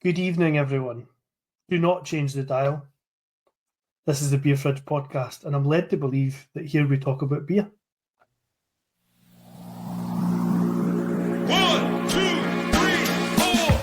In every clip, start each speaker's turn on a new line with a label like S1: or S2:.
S1: Good evening, everyone. Do not change the dial. This is the Beer Fridge podcast, and I'm led to believe that here we talk about beer.
S2: 1, 2, 3, 4.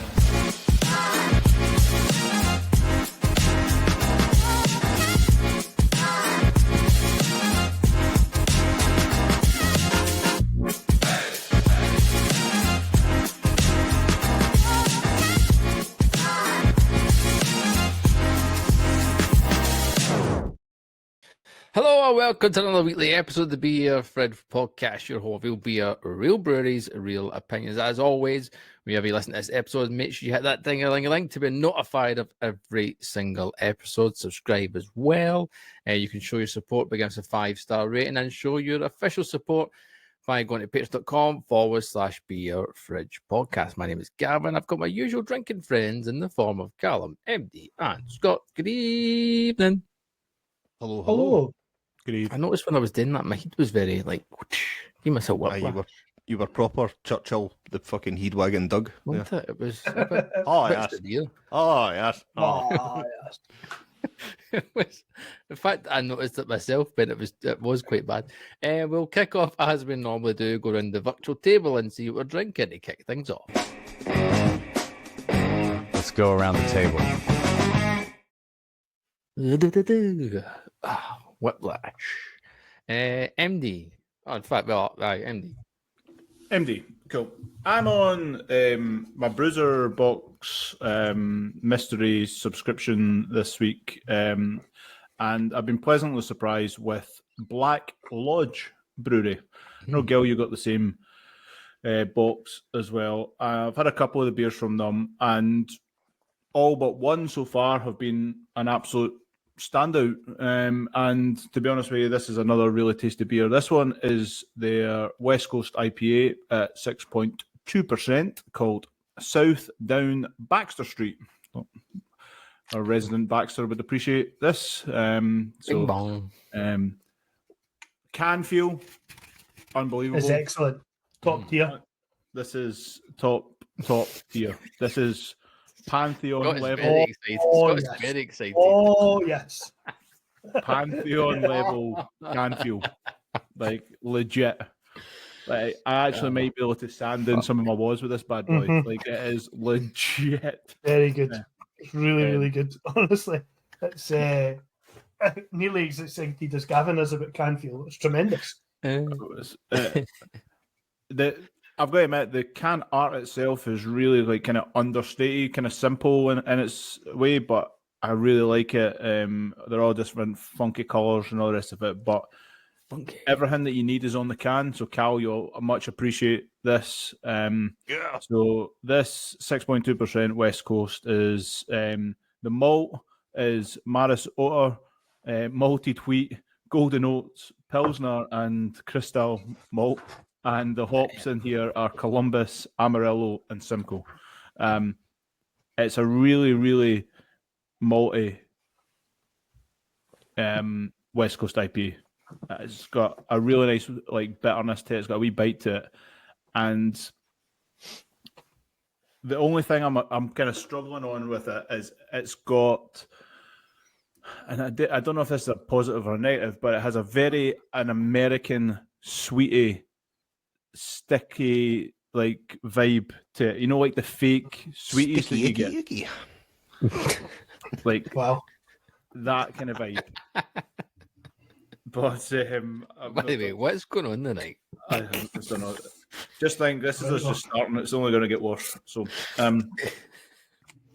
S3: Hello and welcome to another weekly episode of the Beer Fridge podcast, your home of real beer, real breweries, real opinions. As always, whenever you listen to this episode, make sure you hit that ding-a-ling-a-ling to be notified of every single episode. Subscribe as well. You can show your support by giving us a 5-star rating and show your official support by going to patreon.com/Beer Fridge podcast. My name is Gavin. I've got my usual drinking friends in the form of Callum, MD, and Scott. Good evening.
S4: Hello.
S1: Hello.
S4: Good evening.
S3: I noticed when I was doing that, my head was very like, give myself work.
S4: You were proper Churchill, the fucking head wagon Doug.
S3: Wasn't it? It was a bit,
S4: Oh,
S3: bit
S4: yes.
S3: severe.
S4: Oh, yes.
S1: Oh, yes.
S3: It was, in fact, I noticed it myself, but it was quite bad. We'll kick off as we normally do, go around the virtual table and see what we're drinking to kick things off.
S5: Let's go around the table.
S3: Whiplash. MD. Oh, in fact, MD.
S6: MD, cool. I'm on my Bruiser Box mystery subscription this week, and I've been pleasantly surprised with Black Lodge Brewery. I know, Gil, you got the same box as well. I've had a couple of the beers from them, and all but one so far have been an absolute standout. And to be honest with you, this is another really tasty beer. This one is their West Coast IPA at 6.2% called South Down Baxter Street. Our resident Baxter would appreciate this.
S3: Bing bong.
S6: Can feel unbelievable.
S1: It's excellent. Top tier.
S6: This is top tier. This is Pantheon
S3: Scott is
S6: level.
S3: very excited.
S1: Oh,
S3: Scott is
S1: yes.
S3: very excited.
S1: Oh, yes.
S6: Pantheon level can feel. Like, legit. Like, I actually might be able to sand in some of my walls with this bad boy.
S1: Mhm.
S6: Like, it is legit.
S1: Very good.
S6: Yeah.
S1: It's really, really good. Honestly, it's nearly as excited as Gavin is about Canfield. It's tremendous.
S6: It was, I've got to admit, the can art itself is really like kind of understated, kind of simple in its way, but I really like it. They're all different funky colours and all the rest of it, but everything that you need is on the can. So, Cal, you'll much appreciate this. So this 6.2% West Coast is the malt is Maris Otter, malted wheat, golden oats, Pilsner, and Crystal malt. And the hops in here are Columbus, Amarillo, and Simcoe. It's a really, really malty West Coast IPA. It's got a really nice like bitterness to it. It's got a wee bite to it, and the only thing I'm kind of struggling on with it is it's got, and I don't know if this is a positive or negative, but it has an American sweetie, sticky like vibe to it. You know, like the fake sweeties that you get. Like,
S1: Wow.
S6: that kind of vibe. But
S3: By the way, what's going on tonight?
S6: I just don't know. Just think this is us just starting. It's only going to get worse. So,
S1: Some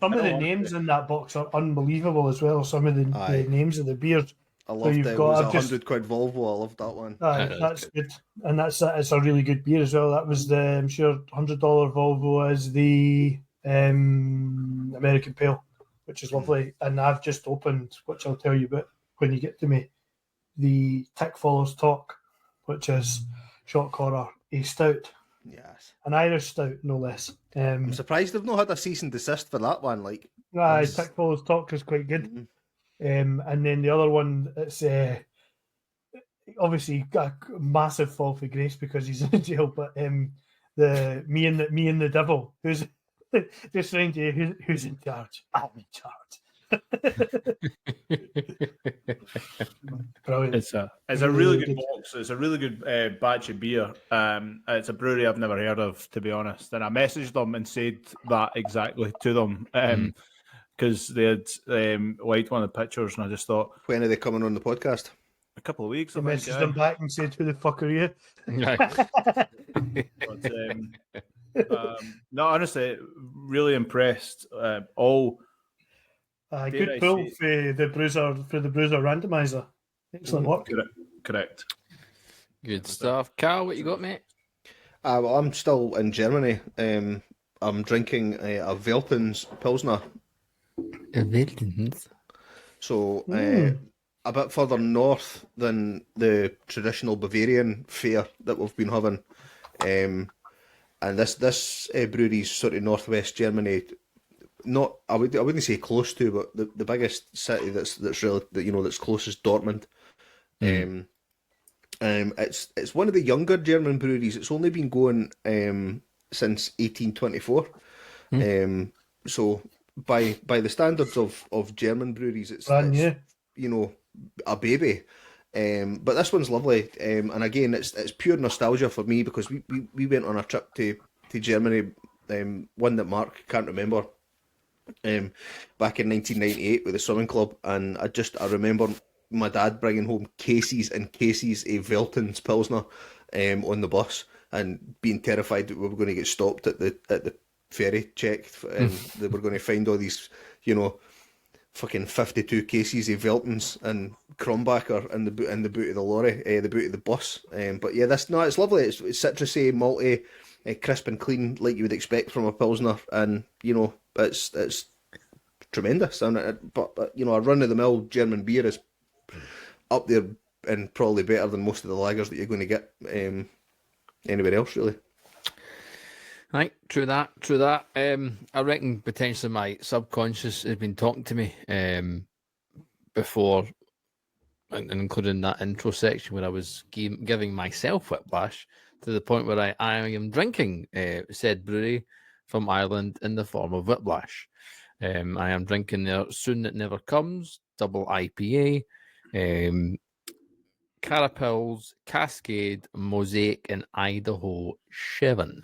S1: of the names in that box are unbelievable as well. Some of the names of the beers.
S4: I loved
S1: you've
S4: it. It
S1: got
S4: was
S1: just-
S4: £100 Volvo. I loved that one.
S1: That's good, and it's a really good beer as well. That was the, I'm sure, $100 Volvo is the American Pale, which is lovely. And I've just opened, which I'll tell you about when you get to me, the Tick Follows Talk, which is shock horror, a stout,
S4: Yes.
S1: an Irish stout, no less.
S4: I'm surprised they've not had a cease and desist for that one. Like,
S1: Tick Follows Talk is quite good. And then the other one, it's obviously got a massive fall for grace because he's in jail. But the me and the devil, who's Just remind you who's in charge. I'm in charge. Brilliant.
S6: It's a really good box. It's a really good batch of beer. It's a brewery I've never heard of, to be honest. And I messaged them and said that exactly to them because they had liked one of the pictures, and I just thought,
S4: When are they coming on the podcast?
S6: a couple of weeks.
S1: I
S6: I think,
S1: messaged them back and said, "Who the fuck are you?"
S6: But, no, honestly, really impressed. All dare
S1: Good
S6: I
S1: pull
S6: say-
S1: for the bruiser randomizer. Excellent work.
S6: correct.
S3: Good stuff. Carl, what you got, mate?
S4: Well, I'm still in Germany. I'm drinking a Veltins Pilsner. So a bit further north than the traditional Bavarian fare that we've been having. And this brewery's sort of northwest Germany. Not I wouldn't say close to, but the biggest city that's really that's close is Dortmund. It's one of the younger German breweries. It's only been going since 1824. So by the standards of German breweries, it's a baby. But this one's lovely, and again, it's pure nostalgia for me because we went on a trip to Germany, one that Mark can't remember, back in 1998 with the swimming club, and I remember my dad bringing home cases and cases of Veltins Pilsner on the bus, and being terrified that we were going to get stopped at the ferry check, and they were going to find all these, fucking 52 cases of Veltins and Kronbacher in the boot of the lorry, the boot of the bus. But yeah, it's lovely. It's citrusy, malty, crisp and clean, like you would expect from a Pilsner, and it's tremendous. And but a run of the mill German beer is up there and probably better than most of the lagers that you're going to get anywhere else, really.
S3: Right, true that. I reckon potentially my subconscious has been talking to me before, and including that intro section where I was giving myself whiplash to the point where I am drinking said brewery from Ireland in the form of whiplash. I am drinking their Soon It Never Comes double IPA, Carapils, Cascade, Mosaic, and Idaho Chevron.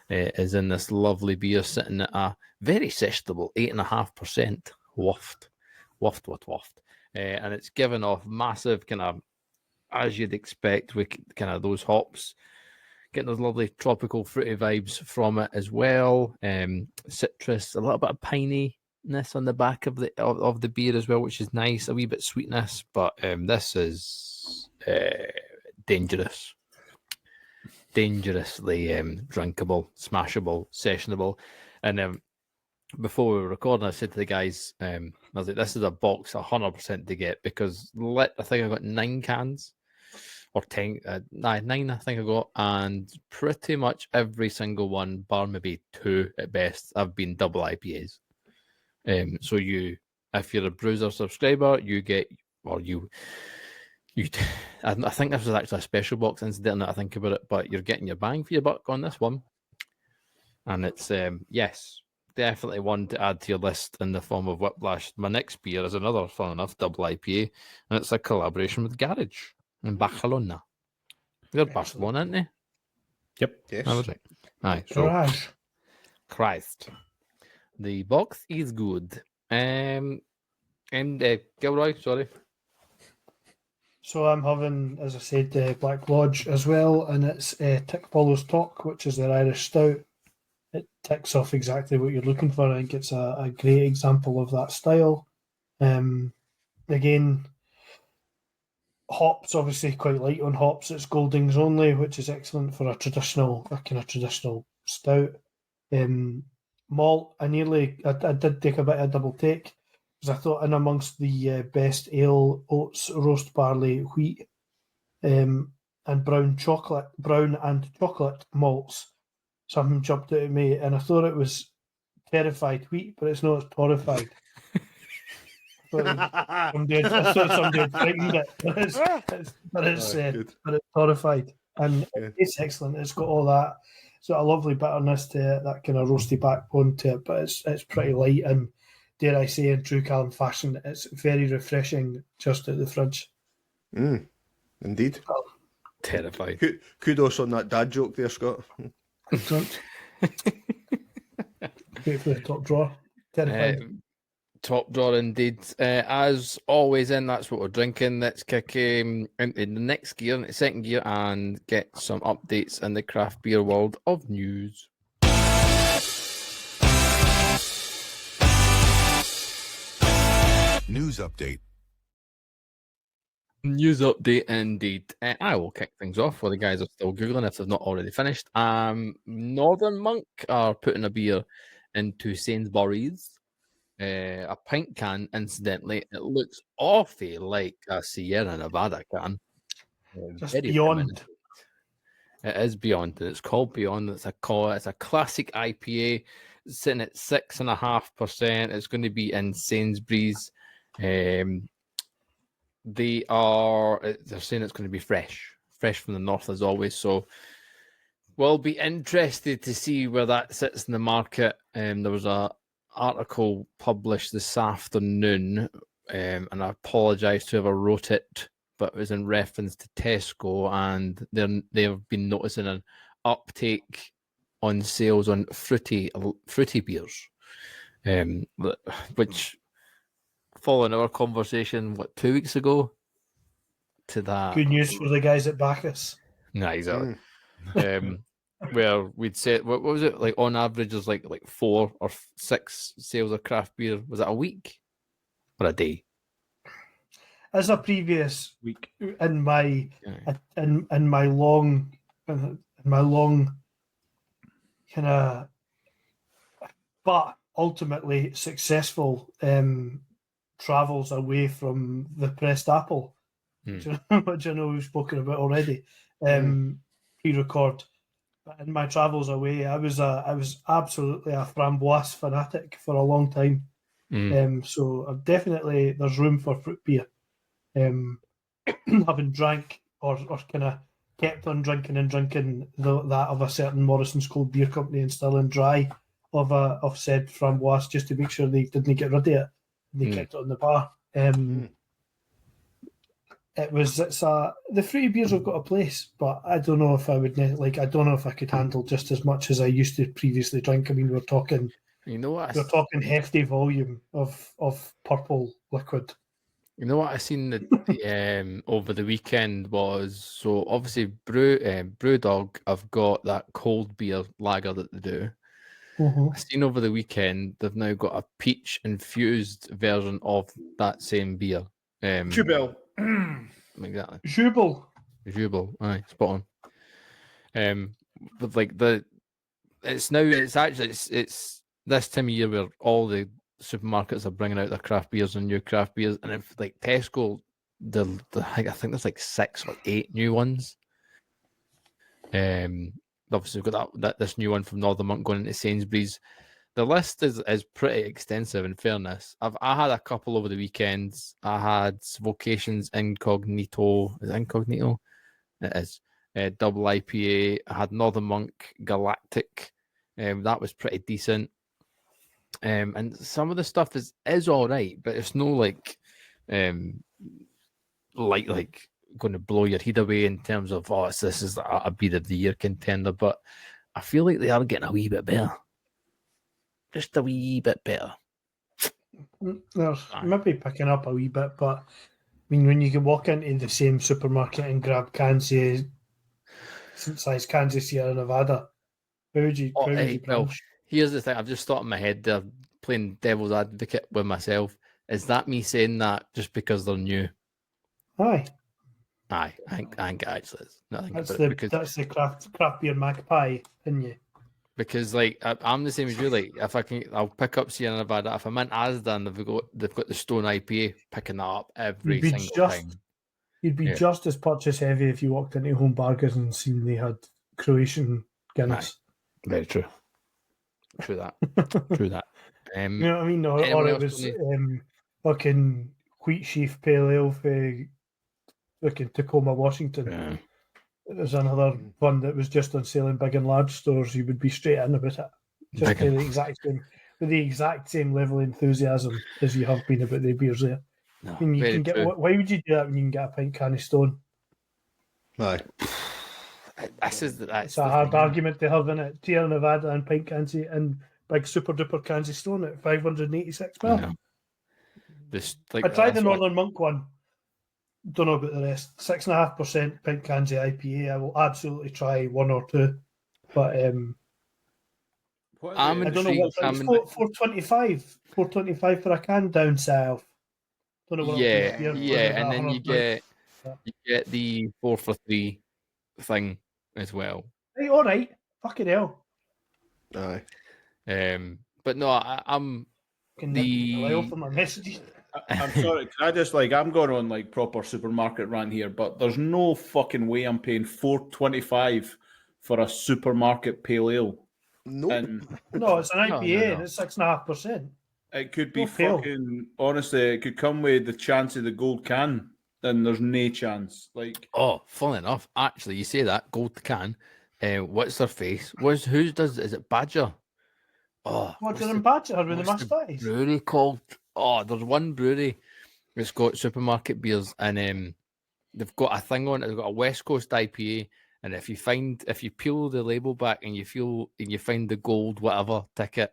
S3: Is in this lovely beer sitting at a very sessionable 8.5% waft. And it's given off massive kind of, as you'd expect, with kind of those hops, getting those lovely tropical fruity vibes from it as well. Citrus, a little bit of pininess on the back of the beer as well, which is nice. A wee bit sweetness, but this is dangerous. Dangerously drinkable, smashable, sessionable. And before we were recording, I said to the guys, I was like, this is a box 100% to get, because I think I got 9 cans or 10, 9 I think I got, and pretty much every single one, bar maybe 2 at best, have been double IPAs. So if you're a Bruiser subscriber, you get, or I think this was actually a special box incident, now I think about it, but you're getting your bang for your buck on this one. And it's, yes, definitely one to add to your list in the form of Whiplash. My next beer is another, fun enough, double IPA, and it's a collaboration with Garage in Barcelona. They're Barcelona, aren't they?
S6: Yep.
S4: Yes.
S3: That was right. Aye, so
S1: Garage.
S3: Christ. The box is good. And Gilroy, sorry.
S1: So I'm having, as I said, Black Lodge as well, and it's Tick Follows Talk, which is their Irish Stout. It ticks off exactly what you're looking for. I think it's a great example of that style. Again, hops, obviously quite light on hops. It's Goldings only, which is excellent for a kind of traditional stout. Malt, I did take a bit of a double take, because I thought in amongst the best ale, oats, roast barley, wheat, and brown and chocolate malts, something jumped out at me, and I thought it was terrified wheat, but it's not. It's horrified. I thought somebody had frightened it, but it's horrified, and it's excellent. It's got all that sort of lovely bitterness to it, that kind of roasty backbone to it, but it's pretty light and, dare I say, in true Callum fashion, it's very refreshing just at the fridge.
S4: Indeed.
S3: Terrified.
S4: Kudos on that dad joke there, Scott.
S1: Excellent. Wait for the top drawer. Terrifying.
S3: Top drawer indeed. As always, then that's what we're drinking. Let's kick into the next gear, into second gear, and get some updates in the craft beer world of news.
S2: News update.
S3: News update indeed. I will kick things off while the guys are still Googling if they've not already finished. Northern Monk are putting a beer into Sainsbury's. A pint can, incidentally. It looks awfully like a Sierra Nevada can.
S1: Just
S3: Very
S1: beyond.
S3: reminiscent. It is Beyond. It's called Beyond. It's a classic IPA sitting at 6.5%. It's going to be in Sainsbury's. They're saying it's going to be fresh from the north as always. So we'll be interested to see where that sits in the market. There was a article published this afternoon, and I apologise to whoever wrote it, but it was in reference to Tesco, and they've been noticing an uptake on sales on fruity beers, which, following our conversation 2 weeks ago, to that
S1: Good news for the guys at Bacchus.
S3: Nah, exactly. Where we'd say, what was it, like on average there's like 4 or 6 sales of craft beer. Was that a week or a day?
S1: As a previous
S6: Week.
S1: in my long kind of, but ultimately successful travels away from the pressed apple, which I know we've spoken about already, pre-record. But in my travels away, I was absolutely a framboise fanatic for a long time. So I've definitely, there's room for fruit beer. Having drank or kind of kept on drinking that of a certain Morrison's Cold Beer Company in Stirling Dry of said framboise, just to make sure they didn't get rid of it. They kept it on the bar. The fruity beers have got a place, but I don't know if I would I don't know if I could handle just as much as I used to previously drink. I mean, we're talking hefty volume of purple liquid.
S3: You know what I seen over the weekend was, so obviously Brewdog have got that cold beer lager that they do. I seen over the weekend they've now got a peach infused version of that same beer.
S6: Jubel.
S3: Exactly.
S1: Jubel.
S3: Aye, spot on. But like it's this time of year where all the supermarkets are bringing out their craft beers and new craft beers, and if like Tesco, I think there's like 6 or 8 new ones. Obviously we've got this new one from Northern Monk going into Sainsbury's. The list is pretty extensive, in fairness. I had a couple over the weekends. I had Vocations Incognito. Is it Incognito? It is. Double IPA. I had Northern Monk Galactic. That was pretty decent. And some of the stuff is all right, but it's no like going to blow your head away in terms of this is a beer of the year contender. But I feel like they are getting a wee bit better. Just a wee bit better.
S1: They're maybe picking up a wee bit, but I mean, when you can walk into the same supermarket and grab size cans of Sierra Nevada, how would you branch?
S3: Here's the thing. I've just thought in my head there, playing devil's advocate with myself. Is that me saying that just because they're new?
S1: Aye.
S3: I think it actually is.
S1: That's the craft beer magpie, isn't you?
S3: Because like I'm the same as you. Like if I'll pick up Sierra Nevada. If I'm in Asda and they've got the Stone IPA, picking that up every single time.
S1: You'd be just as purchase heavy if you walked into Home Bargains and seen they had Croatian Guinness.
S3: Aye. Very true. True that.
S1: You know what I mean? Or it was fucking Wheat Sheaf Pale Ale for fucking Tacoma, Washington.
S3: Yeah.
S1: there's another one that was just on sale in big and large stores, you would be straight in about it. Just
S3: Big and-
S1: with the exact same level of enthusiasm as you have been about the beers there.
S3: No,
S1: I mean, you
S3: very
S1: can get.
S3: true.
S1: Why would you do that when you can get a pint can of Stone?
S4: Aye.
S3: That's
S1: It's
S3: the
S1: a hard
S3: thing.
S1: argument to have in it. Tierra Nevada and pint cans and big super duper cans of Stone at 586
S3: I
S1: mil.
S3: know. Like,
S1: I tried the
S3: that's what-
S1: Northern Monk one. Don't know about the rest. 6.5% pint cans of IPA. I will absolutely try one or two, but
S6: What
S3: I'm
S6: is
S1: I
S6: it?
S1: don't know what.
S3: intrigued.
S1: It's 425. 425 for a can down south. Don't know what
S3: Yeah,
S1: it'll be
S3: yeah,
S1: here for
S3: and then you get
S1: Yeah.
S3: the 4 for 3 thing as well.
S1: Right, all right. Fucking hell.
S4: Aye.
S3: But no, I'm
S1: Fucking
S3: The-
S1: allow for my messages.
S6: I'm sorry, can I just I'm going on like proper supermarket rant here, but there's no fucking way I'm paying $4.25 for a supermarket pale ale.
S4: Nope.
S6: And
S1: No, it's an IPA
S3: no.
S1: and it's 6.5%.
S6: it could be
S1: No pale.
S6: fucking honestly, it could come with the chance of the gold can, and there's no chance. Like
S3: Oh, funnily enough, actually, you say that gold can. What's their face? Whose does is it Badger? Oh,
S1: What's
S3: what's
S1: in
S3: the
S1: Badger with the
S3: what's the
S1: mustache?
S3: brewery called? Oh, there's one brewery that's got supermarket beers, and they've got a thing on it. They've got a West Coast IPA, and if you peel the label back and you find the gold whatever ticket,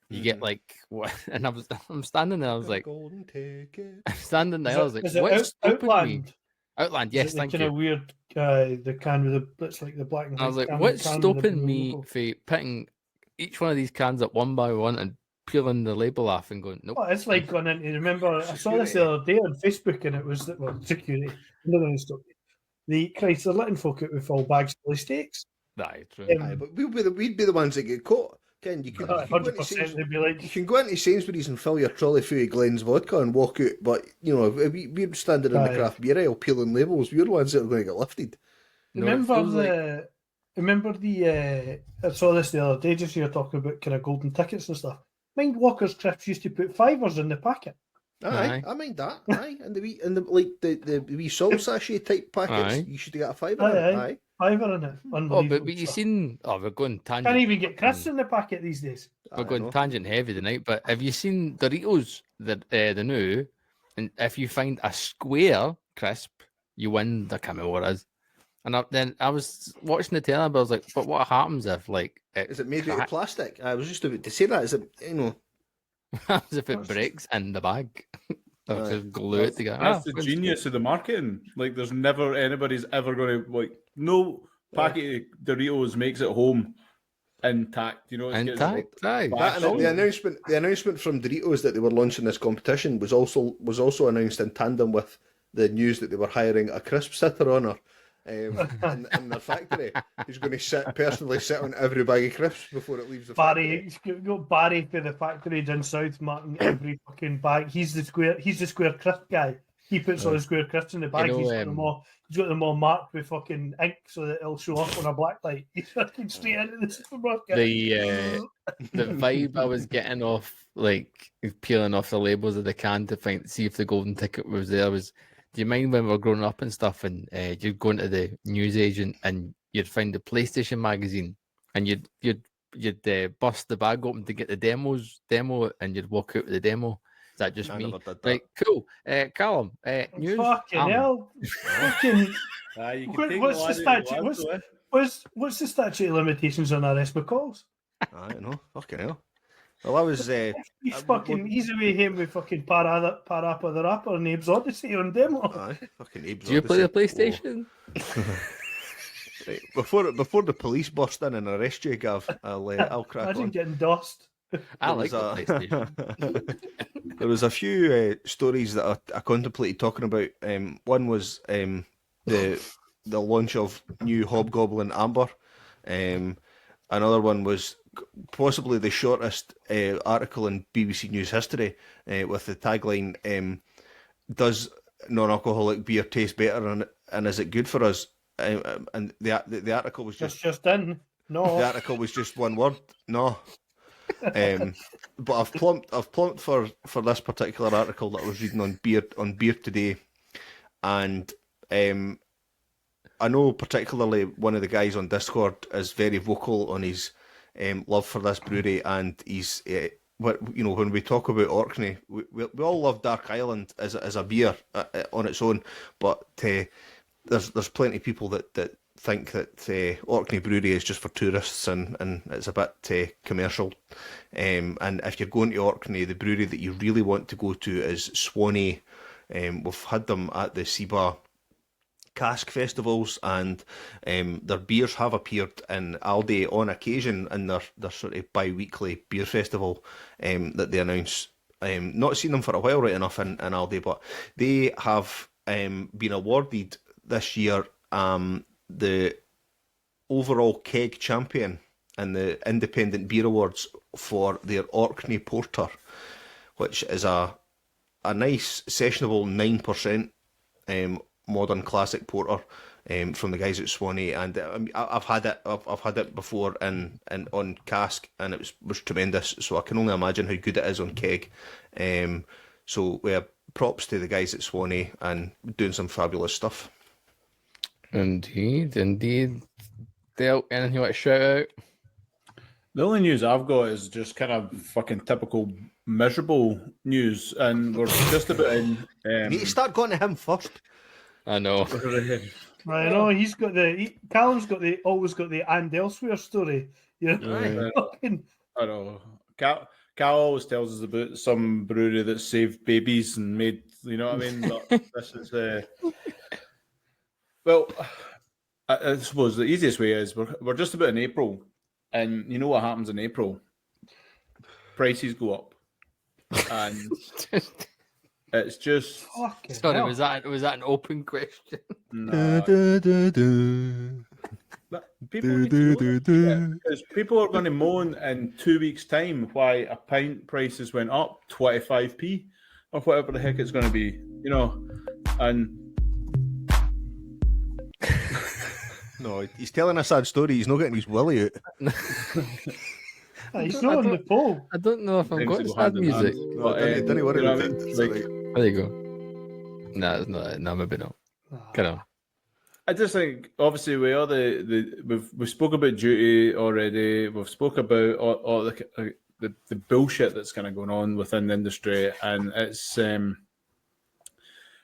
S3: you get like what? And I'm standing there. I was like,
S4: golden ticket.
S3: I'm standing there. I was like,
S1: Is it
S3: what's stopping me?
S1: Outland?
S3: Outland,
S1: Is
S3: yes,
S1: it the
S3: thank
S1: kind
S3: you.
S1: of weird the can with it's like the black and white.
S3: I was like,
S1: can,
S3: what's
S1: can with the
S3: stopping
S1: blue
S3: me
S1: logo?
S3: from picking each one of these cans up one by one and peeling the label off and going, nope.
S1: Oh, it's like going into. Remember, I saw this the other day on Facebook, and it was that security. Another one stop. The Christ, they're letting folk out with full bags full of steaks.
S3: Aye, true.
S4: Aye, but we'd be the ones that get caught. Ken, you can go into
S1: 100%. They'd be
S4: you
S1: like,
S4: can go into Sainsbury's and fill your trolley full of Glen's vodka and walk out, but you know, if we're standing in the
S1: Aye.
S4: craft beer aisle peeling labels, we're the ones that are going to get lifted.
S3: No, it
S1: remember
S3: feels like-
S1: I saw this the other day. Just you were talking about kind of golden tickets and stuff. Mind Walker's Crisps used to put fivers in the packet.
S4: Aye,
S3: Aye.
S4: I mind that. Aye, and the wee salt sachet type packets,
S3: Aye.
S4: you should get a fiver.
S1: Aye,
S4: in it.
S1: aye.
S4: Aye.
S1: Fiver in it.
S3: Oh,
S1: Unbelievable.
S3: but you
S1: stuff.
S3: seen? Oh, we're going tangent.
S1: Can't even get crisps in the packet these days.
S3: We're
S4: I
S3: going
S4: know.
S3: tangent heavy tonight. But have you seen Doritos? The new, and if you find a square crisp, you win the camel what it is. And then I was watching the telly, but I was like, but what happens if like
S4: Is it made out of
S3: crack-
S4: plastic? I was just about to say that. Is it, you know?
S3: what happens if it breaks in the bag? Or
S4: Aye.
S3: just glue it together.
S6: that's
S3: Ah,
S6: the genius of the marketing. Like there's never anybody's ever going to no packet of Doritos makes it home intact. You know, it's getting-
S3: Intact. Aye.
S4: That and
S6: Oh.
S4: the announcement from Doritos that they were launching this competition was also announced in tandem with the news that they were hiring a crisp sitter on her in their factory. He's going to personally sit on every bag of crisps before it leaves the
S1: Barry,
S4: factory.
S1: you got Barry for the factory down south, marking every fucking bag. He's the square crisp guy. He puts all the square crisps in the bag.
S3: know,
S1: He's got them all marked with fucking ink so that it'll show up on a black light. He's fucking straight into the supermarket.
S3: The vibe I was getting off like peeling off the labels of the can to see if the golden ticket was there was. Do you mind when we were growing up and stuff, and you'd go into the newsagent and you'd find the PlayStation magazine, and you'd bust the bag open to get the demo, and you'd walk out with the demo. Is that just
S4: I
S3: me?
S4: never did that.
S3: Right, cool. Callum, news.
S1: Fucking hell. Fucking,
S6: you can take
S1: what's the
S6: the
S1: statute?
S6: lads away.
S1: What's the statute of limitations on arrest McCalls?
S4: I know. Fucking hell. Well, I was.
S1: He's away him with fucking Parappa the Rapper and Abe's Odyssey on demo.
S4: Aye, fucking Abe's
S3: Do you play the
S4: Odyssey.
S3: PlayStation?
S4: Right, before the police burst in and arrest you, Gav, I'll crack
S1: Imagine
S4: on.
S1: getting dosed.
S3: I
S4: There
S3: like
S4: was
S3: the
S4: a-
S3: PlayStation.
S4: There was a few stories that I contemplated talking about. One was the launch of new Hobgoblin Amber. Another one was possibly the shortest article in BBC News history with the tagline, "Does non-alcoholic beer taste better and is it good for us?" And the article was
S1: Just in. No.
S4: the article was just one word, no. But I've plumped for this particular article that I was reading on beer today, and I know particularly one of the guys on Discord is very vocal on his love for this brewery, and he's when we talk about Orkney, we all love Dark Island as a beer on its own, but there's plenty of people that think that Orkney Brewery is just for tourists and it's a bit commercial. And if you're going to Orkney, the brewery that you really want to go to is Swanee. We've had them at the SIBA cask festivals, and their beers have appeared in Aldi on occasion in their sort of bi-weekly beer festival that they announce. Not seen them for a while, right enough, in Aldi, but they have been awarded this year the overall keg champion in the Independent Beer Awards for their Orkney Porter, which is a nice sessionable 9% modern classic porter from the guys at Swanee, and I've had it before in on cask, and it was tremendous. So I can only imagine how good it is on keg. So props to the guys at Swanee and doing some fabulous stuff.
S3: Indeed. Dale, anything you want to shout out?
S6: The only news I've got is just kind of fucking typical miserable news, and we're just about in.
S4: You need to start going to him first.
S3: I know.
S1: I know Callum's always got the and elsewhere story. You know?
S6: I know. Cal always tells us about some brewery that saved babies and made, you know what I mean? But this is well, I suppose the easiest way is we're just about in April, and you know what happens in April? Prices go up, and it's just.
S3: Sorry,
S1: hell.
S3: was that an open question?
S6: Nah. But people need to know this shit, because people are going to moan in 2 weeks' time why a pint prices went up 25p or whatever the heck it's going to be, you know, and.
S4: No, he's telling a sad story. He's not getting his willy out.
S1: He's not on the pole.
S3: I don't know if I'm
S6: Things
S3: going to
S6: go
S3: start
S6: hand in
S3: music.
S6: hand.
S4: No,
S6: But,
S4: don't worry
S6: you know
S4: about
S6: what I
S4: it.
S6: mean?
S4: It's
S6: Like,
S4: all right.
S3: There you go. Nah, it's not. No, maybe not. Come on.
S6: I just think, obviously, we are we've spoke about duty already. We've spoke about all the bullshit that's kind of going on within the industry, and it's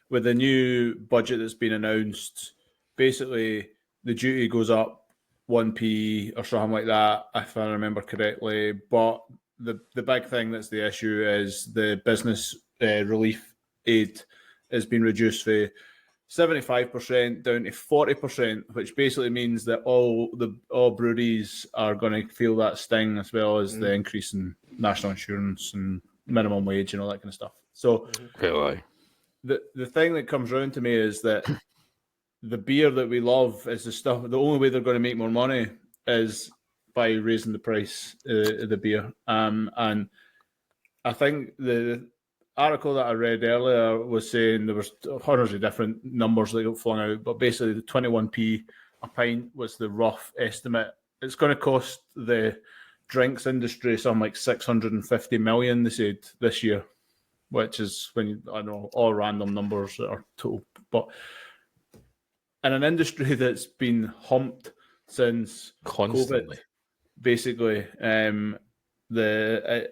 S6: with the new budget that's been announced. Basically, the duty goes up 1p or something like that, if I remember correctly. But the big thing that's the issue is the business relief aid has been reduced for 75% down to 40%, which basically means that all breweries are going to feel that sting, as well as the increase in national insurance and minimum wage and all that kind of stuff. So the thing that comes round to me is that the beer that we love is the only way they're going to make more money is by raising the price of the beer. And I think the article that I read earlier was saying there was hundreds of different numbers that got flung out, but basically the 21p a pint was the rough estimate. It's going to cost the drinks industry something like 650 million, they said, this year, which is, I know, all random numbers that are total, but in an industry that's been humped since
S3: Constantly.
S6: COVID, basically,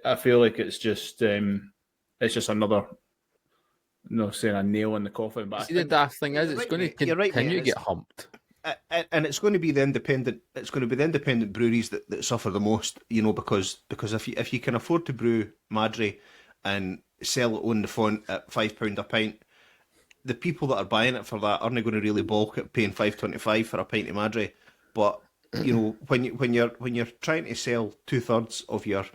S6: I feel like it's just another, saying a nail in the coffin. But
S3: See, the daft thing is, it's going to continue to get humped.
S4: And it's going to be the independent breweries that suffer the most, because if you can afford to brew Madry and sell it on the font at £5 a pint, the people that are buying it for that aren't going to really balk at paying $5.25 for a pint of Madry. But when you're trying to sell 2/3 of your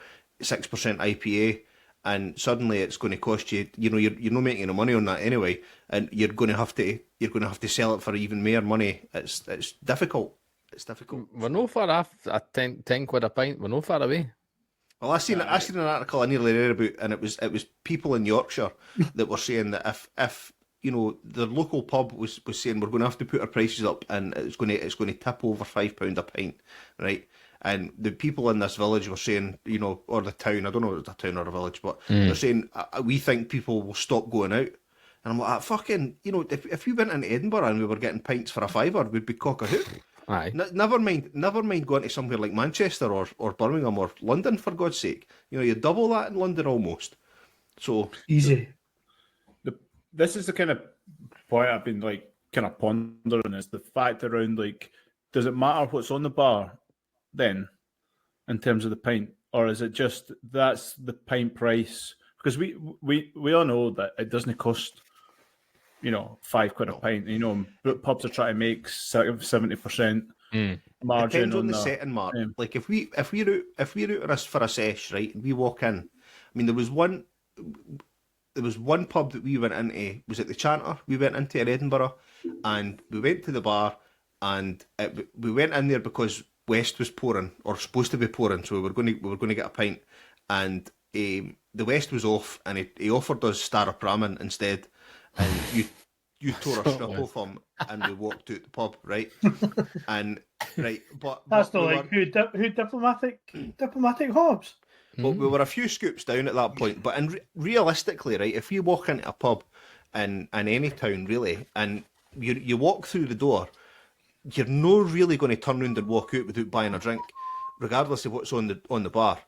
S4: 6% IPA, and suddenly it's going to cost you, you're not making any money on that anyway, and you're going to have to sell it for even more money. It's difficult. It's difficult.
S3: We're no far off a 10 quid a pint. We're no far away.
S4: Well, I seen an article I nearly read about, and it was people in Yorkshire that were saying that if the local pub was saying we're going to have to put our prices up, and it's going to tip over £5 a pint, right? And the people in this village were saying, or the town, I don't know if it's a town or a village, but they're saying we think people will stop going out. And I'm like, fucking, if we went into Edinburgh and we were getting pints for a fiver, we'd be cock a hoop.
S3: Aye.
S4: Never mind going to somewhere like Manchester or Birmingham or London, for God's sake. You double that in London almost. So
S1: Easy.
S6: This is the kind of point I've been kind of pondering, is the fact around does it matter what's on the bar then in terms of the pint, or is it just that's the pint price? Because we all know that it doesn't cost £5 a pint. But pubs are trying to make 70% margin.
S4: Depends on the
S6: that.
S4: setting, Mark. Like if we're out for a sesh, right, and we walk in. I mean, there was one pub that we went into, was it the Chanter? We went into in Edinburgh, and we went to the bar, and we went in there because West was pouring, or supposed to be pouring, so we were going to get a pint, and the West was off, and he offered us Star of Pramen instead, and you tore a strip off him, and we walked out the pub, right? And but
S1: That's
S4: we
S1: not who diplomatic Hobbs.
S4: But we were a few scoops down at that point. But realistically, right, if you walk into a pub in any town, really, and you walk through the door, you're not really going to turn around and walk out without buying a drink, regardless of what's on the bar.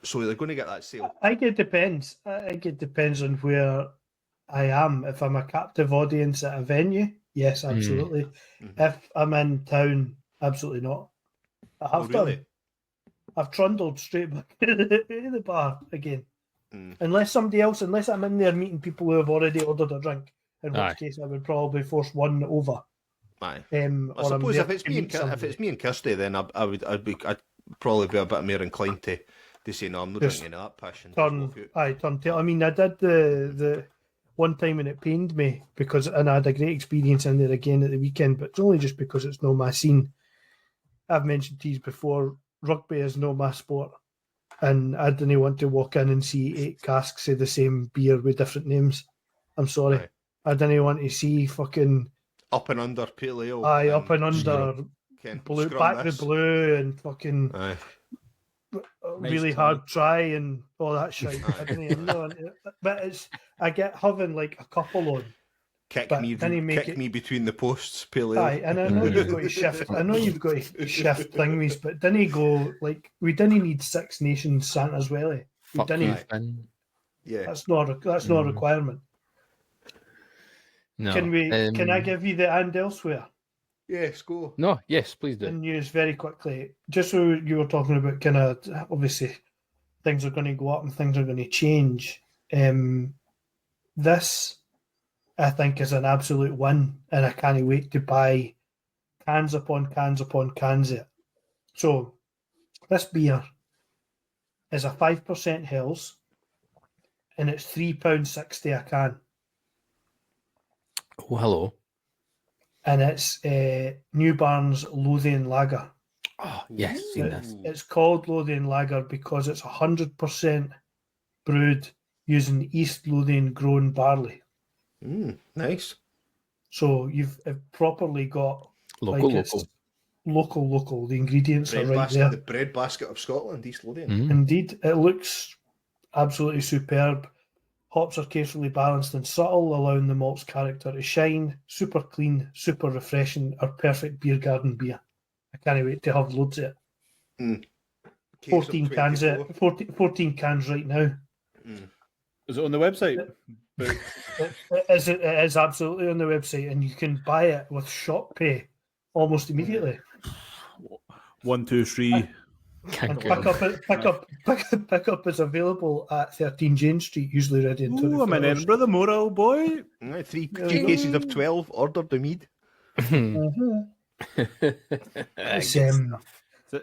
S4: So they're going to get that sale.
S1: I think it depends. I think it depends on where I am. If I'm a captive audience at a venue, yes, absolutely.
S4: Mm-hmm.
S1: If I'm in town, absolutely not. I have done. I've trundled straight back to the bar again. Unless I'm in there meeting people who have already ordered a drink, in which case I would probably force one over.
S4: Aye.
S1: I
S4: suppose if it's me and Kirsty, then I'd probably be a bit more inclined to say no, I'm not drinking any of that passion.
S1: Turn tail. I mean, I did the one time and it pained me and I had a great experience in there again at the weekend, but it's only just because it's not my scene. I've mentioned these before. Rugby is not my sport, and I didn't want to walk in and see 8 casks of the same beer with different names. I'm sorry. Right. I didn't want to see fucking
S4: up and under pale ale.
S1: Aye, up and under blue, back the blue, and fucking really hard try and all that shit. I didn't know, but I get having like a couple on.
S4: Kick me between the posts, pale ale.
S1: Aye, and I know you've got to shift. I know you've got to shift thingies, but didn't he go like we didn't need Six Nations Santa's Welly? We didn't.
S4: Yeah,
S1: that's not a requirement.
S3: No.
S1: Can I give you the and elsewhere?
S4: Yes, go.
S3: No, yes, please do.
S1: The news very quickly. Just so you were talking about, kind of obviously things are going to go up and things are going to change. This, I think, is an absolute win, and I can't wait to buy cans upon cans upon cans of it. So, this beer is a 5% Hills, and it's £3.60 a can.
S3: Oh, hello.
S1: And it's New Barnes Lothian Lager.
S3: Oh, yes, seen this.
S1: It's called Lothian Lager because it's 100% brewed using East Lothian grown barley.
S4: Nice.
S1: So you've properly got
S3: local.
S1: The ingredients are right there.
S4: The breadbasket of Scotland, East Lothian.
S1: Indeed, it looks absolutely superb. Hops are carefully balanced and subtle, allowing the malt's character to shine. Super clean, super refreshing, or perfect beer garden beer. I can't wait to have loads of it. 14 cans it. 14 cans right now.
S6: Is it on the website?
S1: It is absolutely on the website, and you can buy it with shop pay almost immediately.
S6: 1, 2, 3.
S1: And pick up is available at 13 Jane Street, usually ready in 24
S6: I'm in Edinburgh, the Moral boy.
S4: 3 cases of 12 ordered the mead.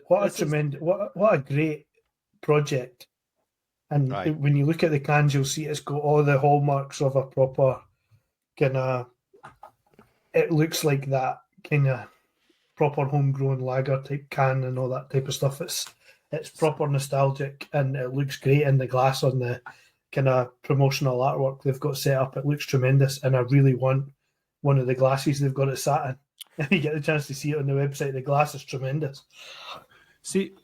S1: What a great project. And when you look at the cans, you'll see it's got all the hallmarks of a proper kind of. It looks like that kind of proper homegrown lager type can and all that type of stuff. It's proper nostalgic and it looks great in the glass on the kind of promotional artwork they've got set up. It looks tremendous, and I really want one of the glasses they've got it sat in. If you get the chance to see it on the website, the glass is tremendous.
S6: See,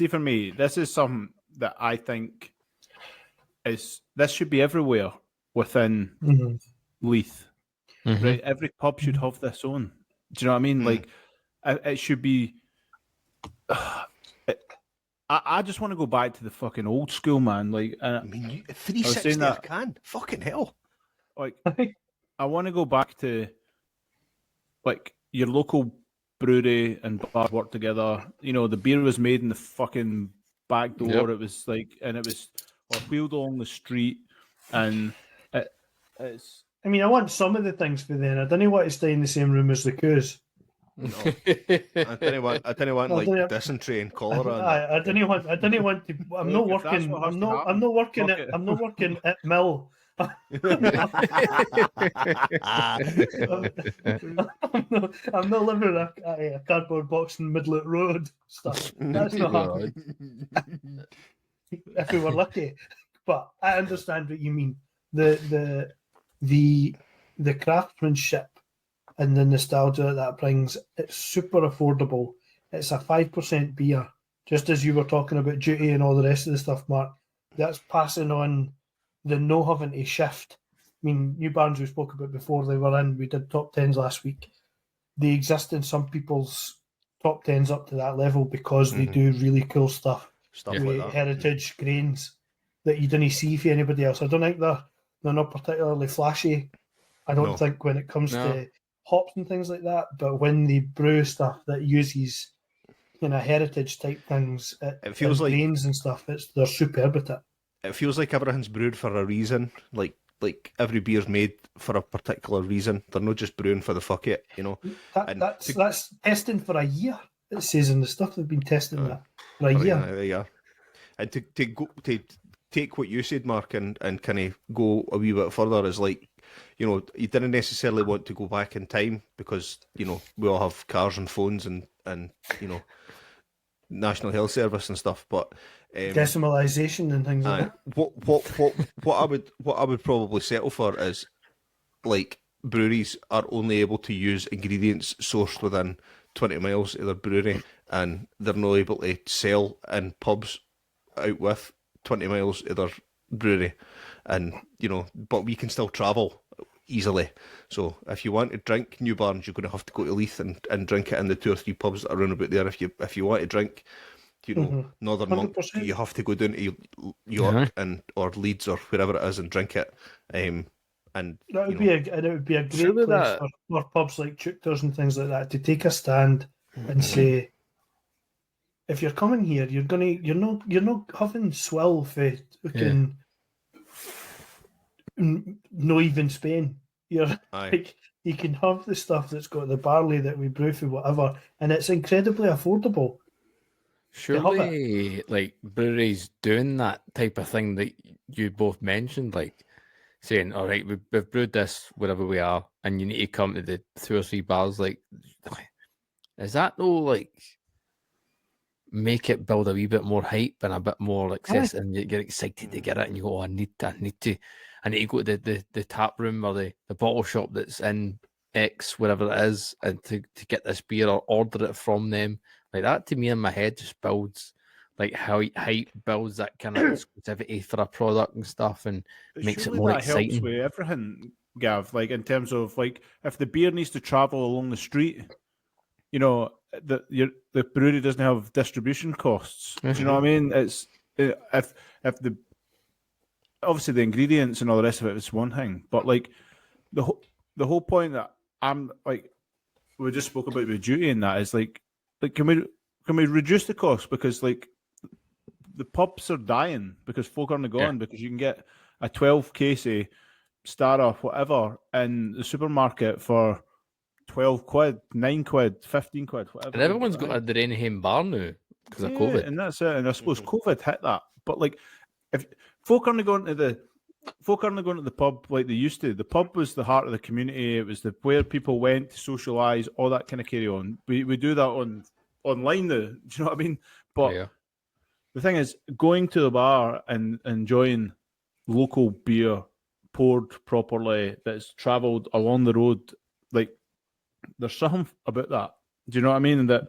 S6: for me, this is something that I think this should be everywhere. within
S1: Mhm.
S6: Leith.
S3: Mhm.
S6: Right, every pub should have this on. Do you know what I mean? Like, it should be. I just want to go back to the fucking old school, man. Like,
S4: I mean,
S6: I was
S4: 360
S6: saying
S4: a
S6: that,
S4: can. Fucking hell.
S6: like, I want to go back to like your local brewery and bar work together. You know, the beer was made in the fucking back door.
S3: Yep.
S6: It was like, and it was or wheeled along the street, and it's.
S1: I mean, I want some of the things for then. I didn't want to stay in the same room as the coos.
S4: I didn't want
S1: I
S4: like
S1: didn't-
S4: dysentery and cholera. And that.
S1: I didn't want. I didn't want to. I'm
S6: Look,
S1: not
S6: if that's
S1: working.
S6: what has
S1: I'm
S6: to
S1: not.
S6: happen,
S1: I'm not working.
S6: fuck
S1: At,
S6: it.
S1: I'm not working at Mill. I'm not living in a cardboard box in Midlet Road stuff. That's not happening. If we were lucky, but I understand what you mean. The craftsmanship and the nostalgia that brings. It's super affordable. It's a 5% beer, just as you were talking about duty and all the rest of the stuff, Mark. That's passing on the no having to shift. I mean, New Barns we spoke about before they were in. We did top tens last week. They exist in some people's top tens up to that level because they do really cool stuff.
S4: Stuff
S1: with
S4: like that.
S1: heritage grains that you didn't see for anybody else. I don't think they're not particularly flashy. I don't
S4: No.
S1: think when it comes
S3: No.
S1: to hops and things like that, but when they brew stuff that uses heritage type things,
S4: It feels
S1: and
S4: like-
S1: grains and stuff, they're superb at it.
S4: It feels like everything's brewed for a reason. Like every beer's made for a particular reason. They're not just brewing for the fuck it, you know. And
S1: That's testing for a year. It says in the stuff they've been testing that for a
S4: Right,
S1: year.
S4: there you are. And to take what you said, Mark, and kind of go a wee bit further is like, you know, you didn't necessarily want to go back in time because, you know, we all have cars and phones and you know, National Health Service and stuff, but
S1: Decimalisation and things like that.
S4: what I would probably settle for is like breweries are only able to use ingredients sourced within 20 miles of their brewery, and they're not able to sell in pubs out with 20 miles of their brewery, and you know, but we can still travel easily. So if you want to drink New Barns, you're going to have to go to Leith and drink it in the 2 or 3 pubs that are around about there. If you want to drink, you know, Northern Monk,
S1: 100%.
S4: you have to go down to York and or Leeds or wherever it is and drink it. And
S1: That would
S4: you know,
S1: be a great
S3: Surely
S1: place
S3: that-
S1: for pubs like Chukter's and things like that to take a stand and say, if you're coming here, you're not having swill for fucking no even Spain. You're
S4: Aye.
S1: like, you can have the stuff that's got the barley that we brew for whatever, and it's incredibly affordable.
S3: Surely, like breweries doing that type of thing that you both mentioned, like saying, "All right, we've brewed this wherever we are, and you need to come to the 2 or 3 bars." Like, is that no like make it build a wee bit more hype and a bit more access, and you get excited to get it, and you go, "Oh, I need to go to the tap room or the bottle shop that's in X, wherever it is, and to get this beer or order it from them." Like that to me in my head just builds like how hype builds that kind of exclusivity for a product and stuff, and makes it
S6: Surely
S3: more
S6: that
S3: exciting.
S6: helps with everything, Gav. Like in terms of like if the beer needs to travel along the street, you know, the brewery doesn't have distribution costs. Do you know what I mean? It's if the obviously the ingredients and all the rest of it is one thing, but like the whole point that I'm like we just spoke about with duty and that is like can we reduce the cost, because like the pubs are dying because folk aren't going, because you can get a 12 casey Star whatever in the supermarket for 12 quid, 9 quid, 15 quid, whatever.
S3: And everyone's got a Drenheim bar now because of COVID.
S6: And that's it. And I suppose COVID hit that. But like if folk aren't going to the pub like they used to. The pub was the heart of the community. It was where people went to socialise, all that kind of carry on. We do that online now. Do you know what I mean? But the thing is, going to the bar and enjoying local beer poured properly that's travelled along the road, like there's something about that. Do you know what I mean? And that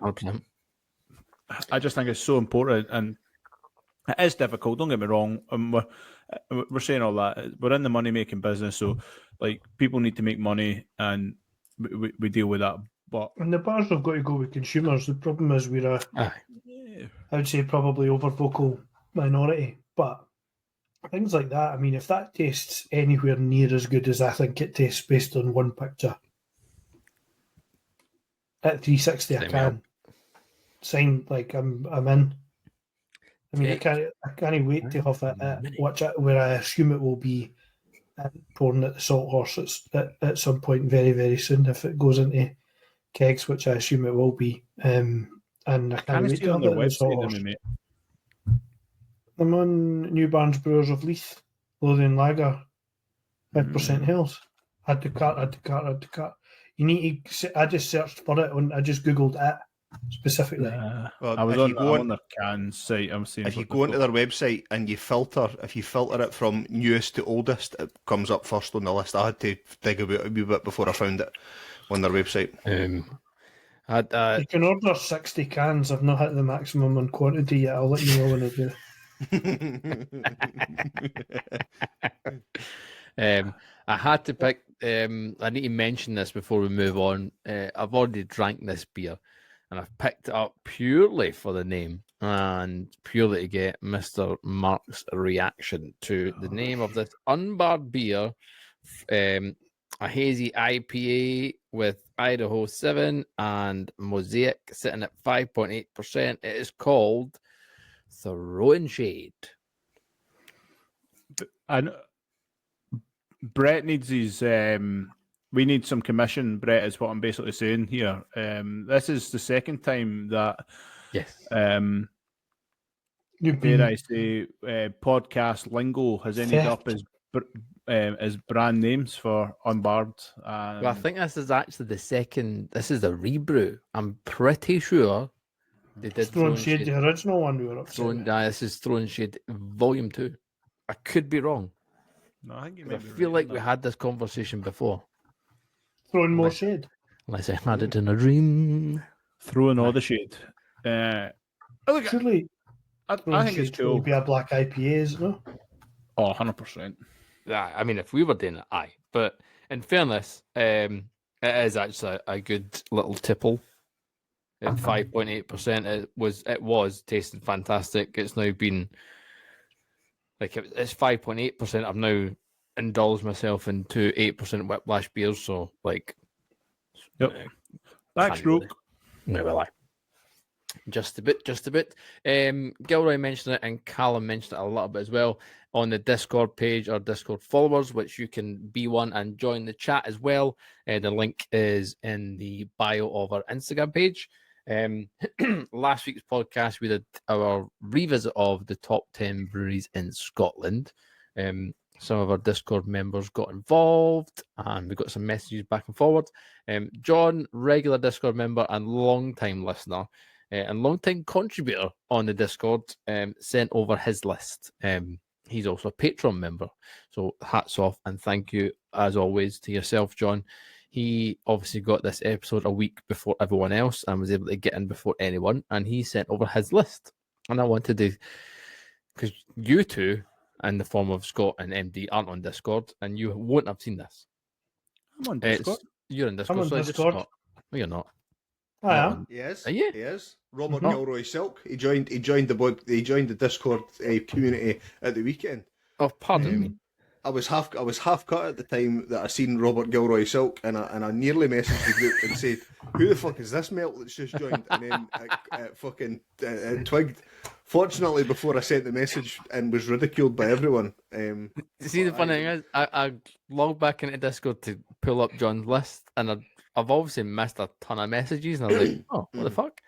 S6: I just think it's so important, and it is difficult. Don't get me wrong. we're saying all that. We're in the money making business, so like people need to make money, and we deal with that. But
S1: And the bars have got to go with consumers. The problem is we're a,
S3: Aye.
S1: I would say, probably over vocal minority. But things like that, I mean, if that tastes anywhere near as good as I think it tastes based on one picture, at 360 I
S3: Sign me
S1: can. Sign, like, I'm in. I mean, I
S3: Okay.
S1: can't wait to have it, where I assume it will be pouring at the Salt Horse at some point very, very soon if it goes into kegs, which I assume it will be. And I can't
S6: can I
S1: wait
S6: see
S1: to
S6: on
S1: have
S6: their
S1: it at the Salt
S6: website,
S1: Horse.
S6: then, mate?
S1: I'm on New Barnes Brewers of Leith, Lothian Lager, 5% Hills. Had to cut. You need to. I just searched for it I just googled it specifically.
S4: Well,
S6: I was
S4: if
S6: on,
S4: you go
S6: I'm
S4: on-
S6: on their can site. I'm seeing
S4: If you
S6: what
S4: go
S6: they've
S4: onto
S6: got.
S4: their website and you filter, if you filter it from newest to oldest, it comes up first on the list. I had to dig about a wee bit before I found it on their website.
S1: You can order 60 cans. I've not hit the maximum on quantity yet. I'll let you know when I do.
S3: I had to pick. I need to mention this before we move on. I've already drank this beer, and I've picked it up purely for the name and purely to get Mr. Mark's reaction to the name of this unbarred beer. A hazy IPA with Idaho 7 and Mosaic sitting at 5.8%. It is called Throwing Shade.
S6: And Brett needs his. We need some commission, Brett, is what I'm basically saying here. This is the second time that,
S3: Yes.
S1: You've
S6: dare I
S1: been
S6: say, podcast lingo has ended
S1: theft.
S6: up as brand names for Unbarred.
S3: Well, I think this is actually the second. This is a rebrew. I'm pretty sure they did
S1: Throwing Shade, the original one we were upset with.
S3: This is Throwing Shade Volume 2. I could be wrong.
S6: No, I think you
S3: 'Cause
S6: might
S3: I
S6: be
S3: feel
S6: right
S3: like
S6: on
S3: we
S6: that.
S3: had this conversation before.
S1: Throwing more
S3: Unless-
S1: shade.
S3: Unless I had it in a dream.
S6: Throwing all the shade. Look,
S1: Surely
S6: I
S1: Throwing
S6: think it's
S1: Shade will
S6: cool.
S1: be a black IPA, isn't it?
S6: Oh, 100%.
S3: Yeah, I mean, if we were doing it, aye. But in fairness, it is actually a good little tipple. At 5.8%, it was tasting fantastic. It's now been like it's 5.8%. I've now indulged myself into 8% Whiplash beers, so like,
S6: Yep. Backstroke.
S3: No, well, aye. Just a bit. Gilroy mentioned it and Callum mentioned it a little bit as well on the Discord page or Discord followers, which you can be one and join the chat as well. The link is in the bio of our Instagram page. Last week's podcast, we did our revisit of the top 10 breweries in Scotland. Some of our Discord members got involved and we got some messages back and forward. John, regular Discord member and long-time listener, and long-time contributor on the Discord, sent over his list. He's also a Patreon member. So hats off and thank you, as always, to yourself, John. He obviously got this episode a week before everyone else and was able to get in before anyone. And he sent over his list. And I wanted to, because you two, in the form of Scott and MD, aren't on Discord, and you won't have seen this.
S6: I'm on Discord.
S3: You're on Discord.
S1: I'm on
S3: so just
S1: Discord.
S3: Scott. No, you're not.
S1: I
S3: Not
S1: am.
S3: on-
S4: Yes,
S3: Are you?
S4: he is. Robert
S3: No.
S4: Gilroy Silk. He joined the Discord community at the weekend.
S3: Oh, pardon me.
S4: I was half cut at the time that I seen Robert Gilroy Silk, and I nearly messaged the group and said, "Who the fuck is this melt that's just joined?" And then I fucking twigged. Fortunately, before I sent the message and was ridiculed by everyone.
S3: See, the funny thing is, I logged back into Discord to pull up John's list, and I've obviously missed a ton of messages, and I was like, oh, what the fuck?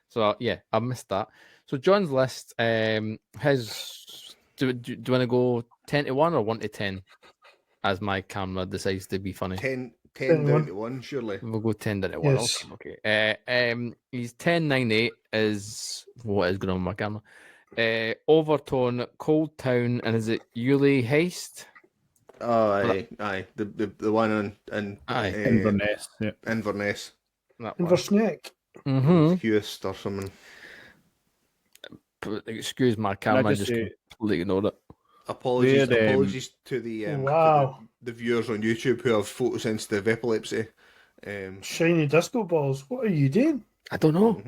S3: So, yeah, I missed that. So, John's list, his, do you want to go 10 to 1 or 1 to 10 as my camera decides to be funny?
S4: 10
S1: 10
S4: down to 1, surely.
S3: We'll go 10 down to 1.
S1: Yes.
S3: Okay. He's 1098 is what is going on with my camera. Overtone, Cold Town, and is it Uli Heist?
S4: Oh, aye. The one in
S3: Aye.
S6: Inverness. Yeah.
S4: Inverness.
S3: That one.
S1: Inversneck.
S4: Hughes or something.
S3: Excuse my
S6: Can I
S3: camera, I
S6: just
S3: just
S6: say-
S3: completely ignored it.
S4: Apologies,
S6: They're,
S4: apologies to the
S1: Wow.
S4: the viewers on YouTube who have photosensitive epilepsy.
S1: Shiny disco balls. What are you doing?
S3: I don't know.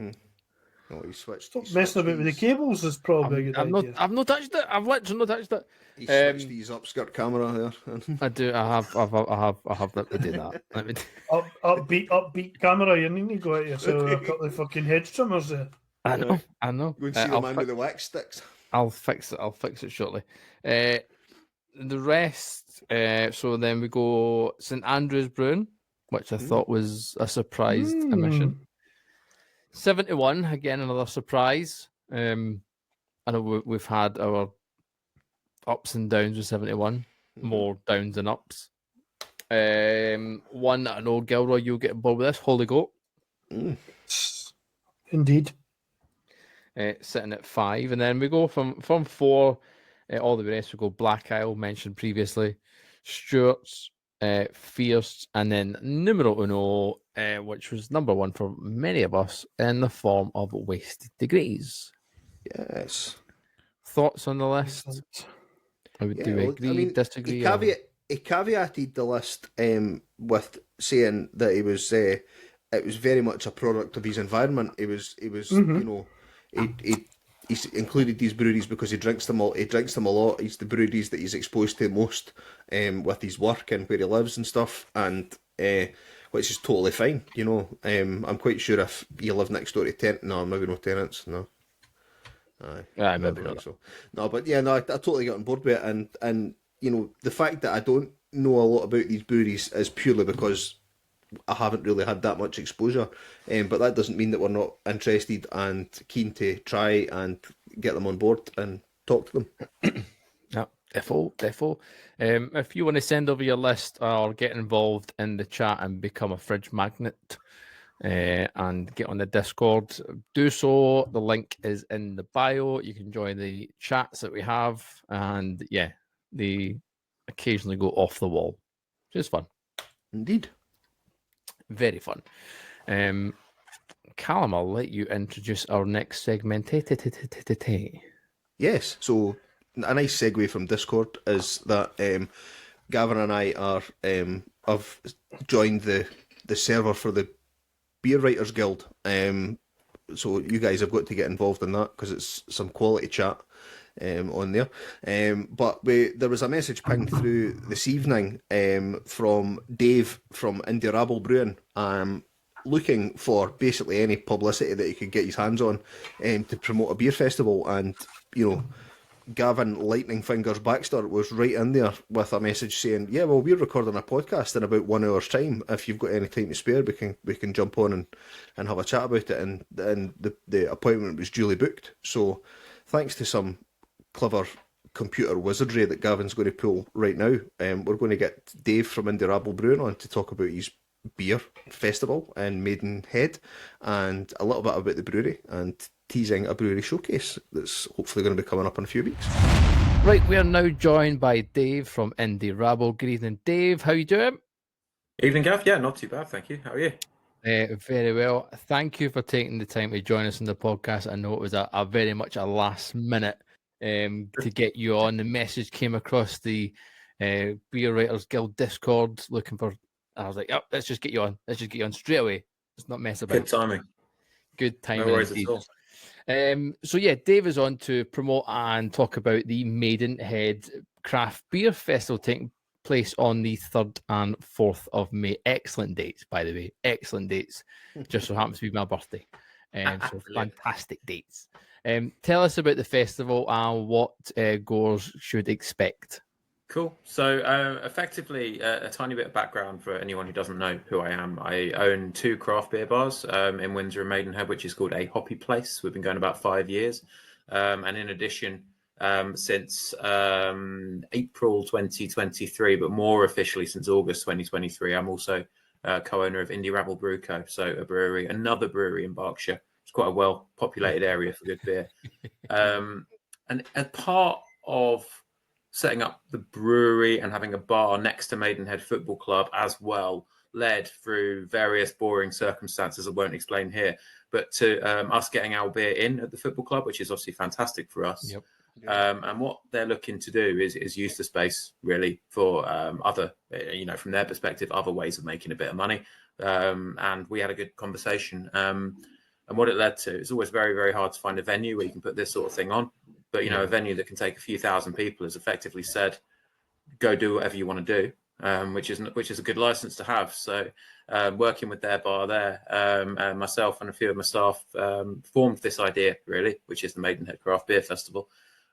S4: Oh, he switched.
S1: Stop
S4: he
S1: messing
S4: switched
S1: about with the
S4: these-
S1: cables is probably a good
S3: I've not,
S1: idea.
S3: I've not touched it. I've literally not touched it.
S4: He switched these upskirt camera there.
S3: I do. I have. Let me do that. Let me.
S1: Upbeat camera. You need to go out yourself with a couple of fucking hedge trimmers there.
S3: I know. I know.
S4: Go and see the
S3: I'll,
S4: man with the wax sticks.
S3: I'll fix it. I'll fix it shortly. The rest. So then we go St Andrew's Brewing, which I thought was a surprised omission. 71 again, another surprise. I know we've had our ups and downs with 71, more downs than ups. One that I know, Gilroy, you'll get involved with this. Holy Goat,
S1: Indeed.
S3: sitting at 5, and then we go from 4. All the rest we go Black Isle, mentioned previously, Stewart's, Fierce, and then numero uno, which was number 1 for many of us in the form of Wasted Degrees.
S4: Yes.
S3: Thoughts on the list? I would do
S4: well,
S3: agree, disagree.
S4: He caveated the list with saying that he was it was very much a product of his environment. He was you know, he's included these breweries because he drinks them all. He drinks them a lot. He's the breweries that he's exposed to most with his work and where he lives and stuff, and which is totally fine. You know, I'm quite sure if you live next door to maybe no tenants, no.
S3: Maybe
S4: don't
S3: not.
S4: think so. No, but yeah, no, I totally get on board with it, and you know, the fact that I don't know a lot about these breweries is purely because I haven't really had that much exposure. But that doesn't mean that we're not interested and keen to try and get them on board and talk to them.
S3: Yeah, defo. If you want to send over your list or get involved in the chat and become a fridge magnet and get on the Discord, do so. The link is in the bio. You can join the chats that we have, and yeah, they occasionally go off the wall. Just fun.
S4: Indeed.
S3: Very fun. Callum, I'll let you introduce our next segment.
S4: Yes, so a nice segue from Discord is that Gavin and I are have joined the server for the Beer Writers Guild. So you guys have got to get involved in that because it's some quality chat on there. But there was a message pinged through this evening from Dave from Indie Rabble Brewing, looking for basically any publicity that he could get his hands on to promote a beer festival. And, you know, Gavin Lightning Fingers Baxter was right in there with a message saying, yeah, well, we're recording a podcast in about 1 hour's time. If you've got any time to spare, we can jump on and have a chat about it. And the appointment was duly booked. So thanks to some clever computer wizardry that Gavin's going to pull right now, we're going to get Dave from Indie Rabble Brewing on to talk about his beer festival in Maidenhead and a little bit about the brewery and teasing a brewery showcase that's hopefully going to be coming up in a few weeks.
S3: Right, we are now joined by Dave from Indie Rabble. Good evening, Dave. How you doing?
S7: Evening, Gav. Yeah, not too bad, thank you. How are you?
S3: Very well. Thank you for taking the time to join us on the podcast. I know it was a very much a last minute to get you on. The message came across the Beer Writers Guild Discord looking for. I was like, oh, let's just get you on. Let's just get you on straight away. Let's not mess about.
S7: Good timing.
S3: Good timing.
S7: No worries
S3: indeed.
S7: at all.
S3: So yeah, Dave is on to promote and talk about the Maidenhead Craft Beer Festival taking place on the 3rd and 4th of May. Excellent dates, by the way. Excellent dates. Just so happens to be my birthday. So fantastic dates. Tell us about the festival and what goers should expect.
S7: Cool. So effectively, a tiny bit of background for anyone who doesn't know who I am. I own 2 craft beer bars in Windsor and Maidenhead, which is called A Hoppy Place. We've been going about 5 years. And in addition, since April 2023, but more officially since August 2023, I'm also co-owner of Indie Rabble Brew Co. So another brewery in Berkshire. It's quite a well-populated area for good beer. And as part of setting up the brewery and having a bar next to Maidenhead Football Club as well, led through various boring circumstances I won't explain here, but to us getting our beer in at the football club, which is obviously fantastic for us.
S3: Yep.
S7: And what they're looking to do is use the space really for other, from their perspective, other ways of making a bit of money. And we had a good conversation. And what it led to, it's always very, very hard to find a venue where you can put this sort of thing on. But, a venue that can take a few thousand people has effectively said, go do whatever you want to do, which is a good license to have. So working with their bar there, and myself and a few of my staff formed this idea, really, which is the Maidenhead Craft Beer Festival.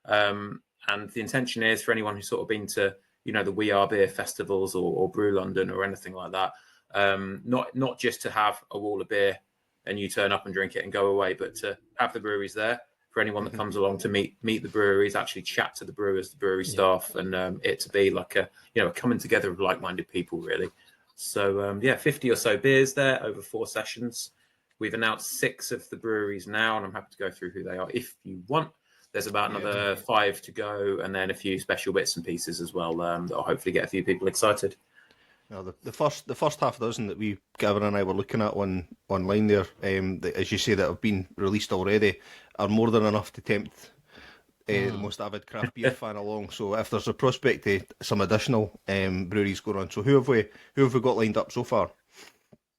S7: And the intention is for anyone who's sort of been to, the We Are Beer festivals or Brew London or anything like that, not just to have a wall of beer and you turn up and drink it and go away, but to have the breweries there for anyone that comes along to meet the breweries, actually chat to the brewers, the brewery staff, and it to be like a coming together of like-minded people, really. So 50 or so beers there over 4 sessions. We've announced 6 of the breweries now, and I'm happy to go through who they are if you want. There's about another 5 to go, and then a few special bits and pieces as well that'll hopefully get a few people excited.
S4: No, the first half dozen that Gavin and I were looking at online there, as you say, that have been released already, are more than enough to tempt the most avid craft beer fan along. So if there's a prospect of some additional breweries going on, so who have we got lined up so far?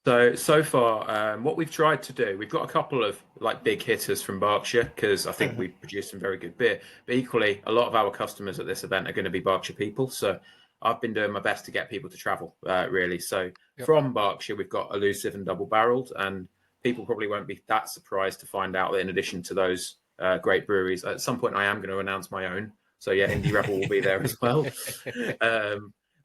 S7: So far, what we've tried to do, we've got a couple of big hitters from Berkshire because I think we produce some very good beer. But equally, a lot of our customers at this event are going to be Berkshire people. So I've been doing my best to get people to travel, really. So from Berkshire, we've got Elusive and Double Barreled, and people probably won't be that surprised to find out that in addition to those great breweries, at some point I am going to announce my own. So Indie Rabble will be there as well.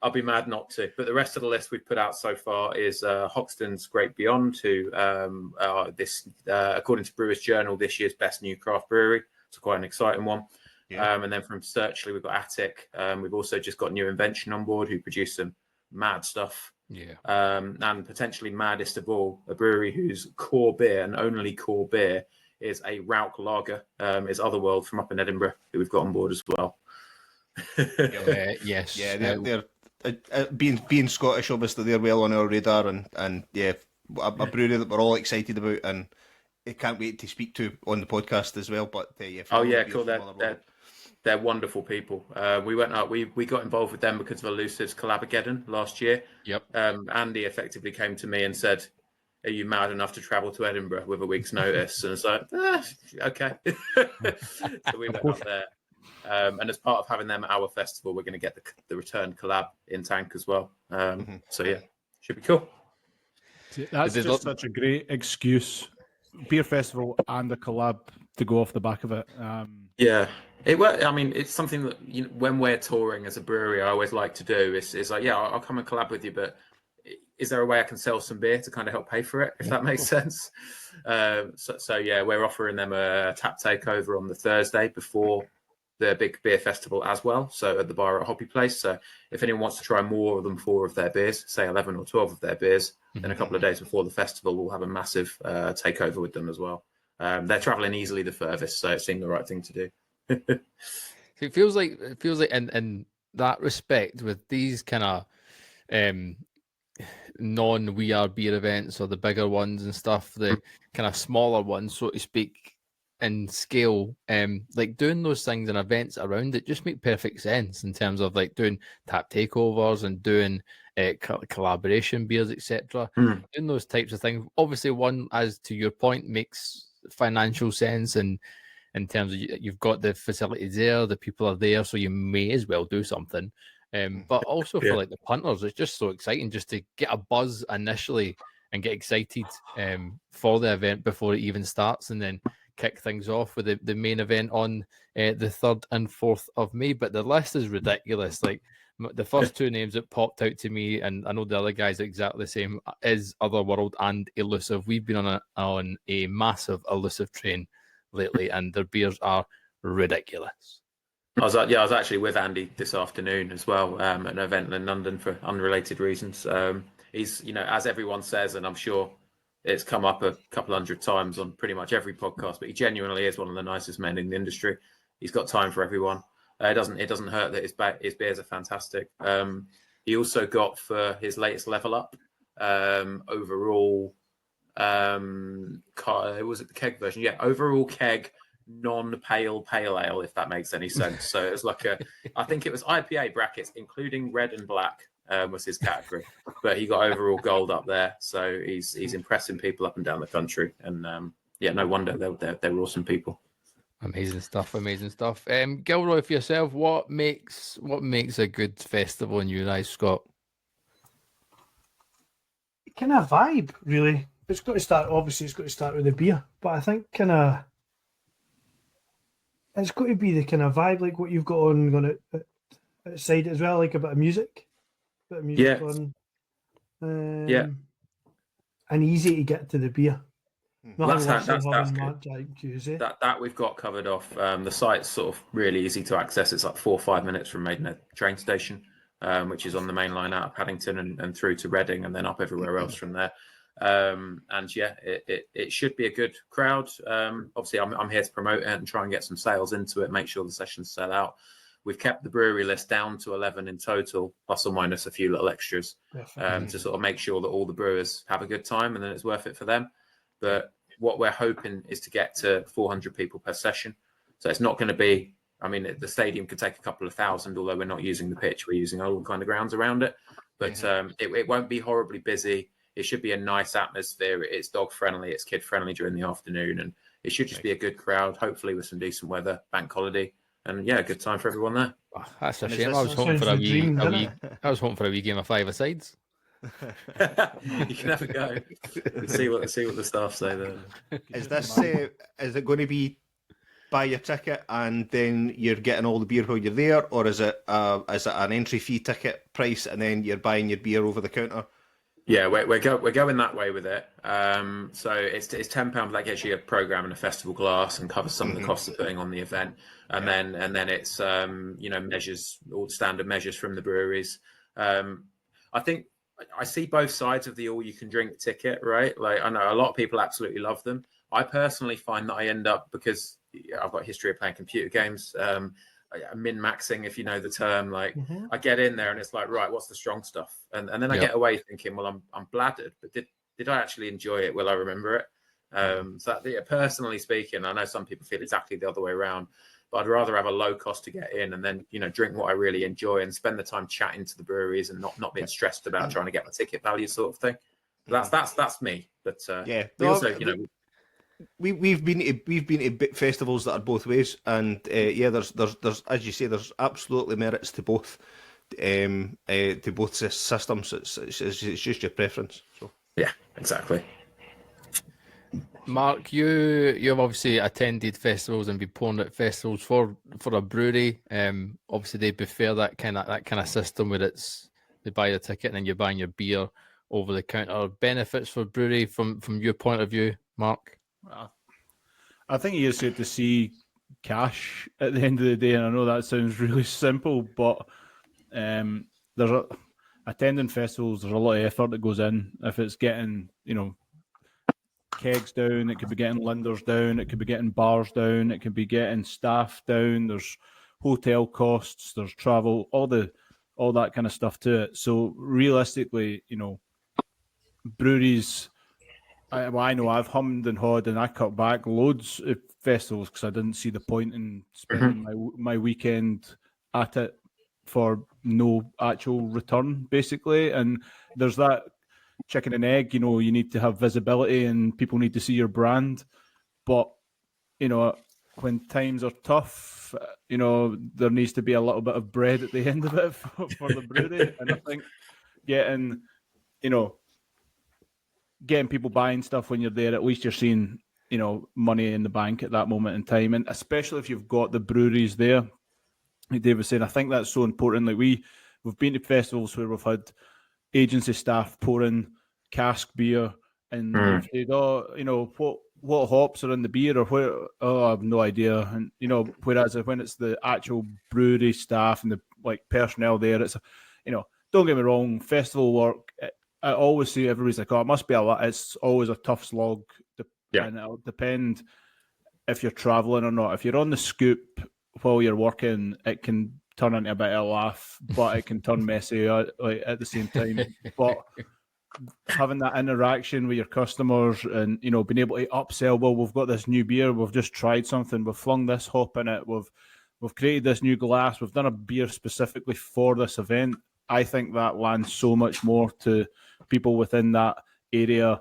S7: I'll be mad not to. But the rest of the list we've put out so far is Hoxton's Great Beyond, who according to Brewers Journal, this year's best new craft brewery. It's quite an exciting one. Yeah. And then from Searchley, we've got Attic. We've also just got New Invention on board, who produce some mad stuff.
S3: Yeah.
S7: And potentially maddest of all, a brewery whose core beer and only core beer is a Rauch Lager, is Otherworld from up in Edinburgh, who we've got on board as well.
S3: Yes.
S4: Yeah, they're being Scottish, obviously they're well on our radar, and a brewery that we're all excited about, and I can't wait to speak to on the podcast as well. But
S7: cool. They're wonderful people. We went up. We got involved with them because of Elusive's Collabogeddon last year.
S3: Yep.
S7: Andy effectively came to me and said, "Are you mad enough to travel to Edinburgh with a week's notice?" And it's like, okay. So we went up there. And as part of having them at our festival, we're going to get the return collab in tank as well. So should be cool.
S6: That's just such a great excuse. Beer festival and a collab to go off the back of it.
S7: It's something that when we're touring as a brewery, I always like to do. Is like, I'll come and collab with you, but is there a way I can sell some beer to kind of help pay for it, if that makes sense? We're offering them a tap takeover on the Thursday before the big beer festival as well. So at the bar at Hoppy Place. So if anyone wants to try more than 4 of their beers, say 11 or 12 of their beers, then a couple of days before the festival, we'll have a massive takeover with them as well. They're traveling easily the furthest, so it seemed the right thing to do.
S3: It feels like in that respect, with these kind of non-We Are Beer events or the bigger ones and stuff, the kind of smaller ones, so to speak, in scale, like doing those things and events around it just make perfect sense in terms of like doing tap takeovers and doing collaboration beers, etc. Doing those types of things. Obviously, one, as to your point, makes financial sense, and in terms of you've got the facilities there, the people are there, so you may as well do something. But also for like the punters, it's just so exciting just to get a buzz initially and get excited for the event before it even starts, and then kick things off with the main event on the 3rd and 4th of May. But the list is ridiculous. Like the first 2 names that popped out to me, and I know the other guys are exactly the same, is Otherworld and Elusive. We've been on a massive Elusive train lately, and their beers are ridiculous.
S7: I was actually with Andy this afternoon as well at an event in London for unrelated reasons. He's, as everyone says, and I'm sure it's come up a couple hundred times on pretty much every podcast, but he genuinely is one of the nicest men in the industry. He's got time for everyone. It doesn't hurt that his beers are fantastic. He also got, for his latest level up, overall, was it the keg version? Yeah, overall keg non-pale pale ale, if that makes any sense. So it's like I think it was IPA brackets, including red and black was his category, but he got overall gold up there. So he's impressing people up and down the country, and no wonder they're awesome people.
S3: Amazing stuff, amazing stuff. Gilroy, for yourself, what makes a good festival in your eyes, Scott?
S1: Kind of vibe, really. It's got to start. Obviously, it's got to start with the beer, but I think it's got to be the kind of vibe, like what you've got on outside as well, like a bit of music, on. And easy to get to the beer.
S7: That we've got covered off. The site's sort of really easy to access. It's like 4 or 5 minutes from Maidenhead train station, which is on the main line out of Paddington and through to Reading and then up everywhere else from there. It should be a good crowd. Obviously, I'm here to promote it and try and get some sales into it, make sure the sessions sell out. We've kept the brewery list down to 11 in total, plus or minus a few little extras, to sort of make sure that all the brewers have a good time and then it's worth it for them. But what we're hoping is to get to 400 people per session. So it's not going to be, I mean, the stadium could take a couple of thousand, although we're not using the pitch. We're using all kind of grounds around it. But it won't be horribly busy. It should be a nice atmosphere. It's dog friendly. It's kid friendly during the afternoon. And it should just be a good crowd, hopefully with some decent weather, bank holiday. And a good time for everyone there.
S3: Oh, that's a shame. I was hoping for a wee game of five-a-sides.
S7: You can have a go. See what the staff say there.
S4: Is this is it going to be buy your ticket and then you're getting all the beer while you're there, or is it an entry fee ticket price and then you're buying your beer over the counter?
S7: Yeah, we're going that way with it. So it's £10. That gets you a programme and a festival glass and covers some of the costs of putting on the event. And then it's measures, all the standard measures from the breweries. I think I see both sides of the all-you-can-drink ticket, right? Like, I know a lot of people absolutely love them. I personally find that I end up, because I've got a history of playing computer games, min-maxing, if you know the term. Like, I get in there and it's like, right, what's the strong stuff? And then I get away thinking, well, I'm bladdered, but did I actually enjoy it? Will I remember it? Personally speaking, I know some people feel exactly the other way around. But I'd rather have a low cost to get in and then, drink what I really enjoy and spend the time chatting to the breweries and not being stressed about trying to get my ticket value sort of thing. That's me. But
S4: we've been to festivals that are both ways, and there's as you say, there's absolutely merits to both systems. It's just your preference. So
S7: yeah, exactly.
S3: Mark, you've obviously attended festivals and been pouring at festivals for a brewery. Obviously they prefer that kind of system where it's they buy a ticket and then you're buying your beer over the counter. Benefits for brewery from your point of view, Mark?
S6: I think you just get to see cash at the end of the day, and I know that sounds really simple, but attending festivals, there's a lot of effort that goes in. If it's getting kegs down, it could be getting linders down, it could be getting bars down, it could be getting staff down, there's hotel costs, there's travel, all that kind of stuff to it. So realistically, breweries, I know I've hummed and hawed and I cut back loads of festivals because I didn't see the point in spending my weekend at it for no actual return, basically. And there's that chicken and egg, you need to have visibility and people need to see your brand. But, when times are tough, there needs to be a little bit of bread at the end of it for the brewery. And I think getting people buying stuff when you're there, at least you're seeing, money in the bank at that moment in time. And especially if you've got the breweries there, like Dave was saying, I think that's so important. Like we've been to festivals where we've had agency staff pouring cask beer and they've said, what hops are in the beer or where? Oh, I have no idea. And whereas when it's the actual brewery staff and the personnel there, it's don't get me wrong, festival work. I always see everybody's like, oh, it must be a lot. It's always a tough slog, and it'll depend if you're traveling or not. If you're on the scoop while you're working, it can turn into a bit of a laugh, but it can turn messy at the same time. But having that interaction with your customers and, you know, being able to upsell. Well, we've got this new beer. We've just tried something. We've flung this hop in it. We've created this new glass. We've done a beer specifically for this event. I think that lands so much more to people within that area.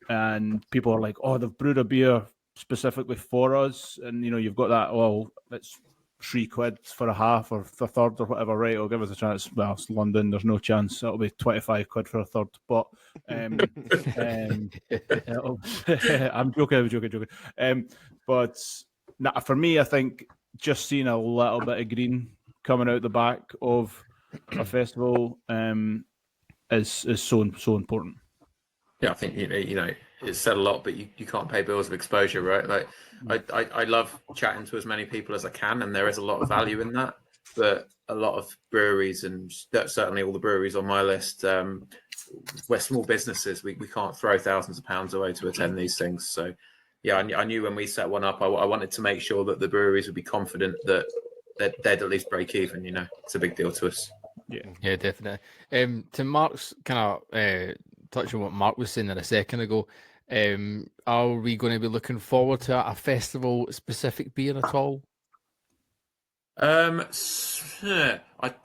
S6: And people are like, oh, they've brewed a beer specifically for us. And, you know, you've got that, oh, it's £3 for a half or a third or whatever, right? I'll give us a chance. Well, it's London. There's no chance. It'll be £25 for a third. But I'm joking. But for me, I think just seeing a little bit of green coming out the back of a festival is so important.
S7: Yeah, I think you know it's said a lot, but you can't pay bills of exposure, right? Like I love chatting to as many people as I can, and there is a lot of value in that. But a lot of breweries, and certainly all the breweries on my list, we're small businesses. We can't throw thousands of pounds away to attend these things. So yeah, I knew when we set one up, I wanted to make sure that the breweries would be confident that they'd at least break even. You know, it's a big deal to us.
S3: Yeah, definitely. To Mark's kind of touching on what Mark was saying there a second ago, are we going to be looking forward to a festival specific beer at all?
S7: I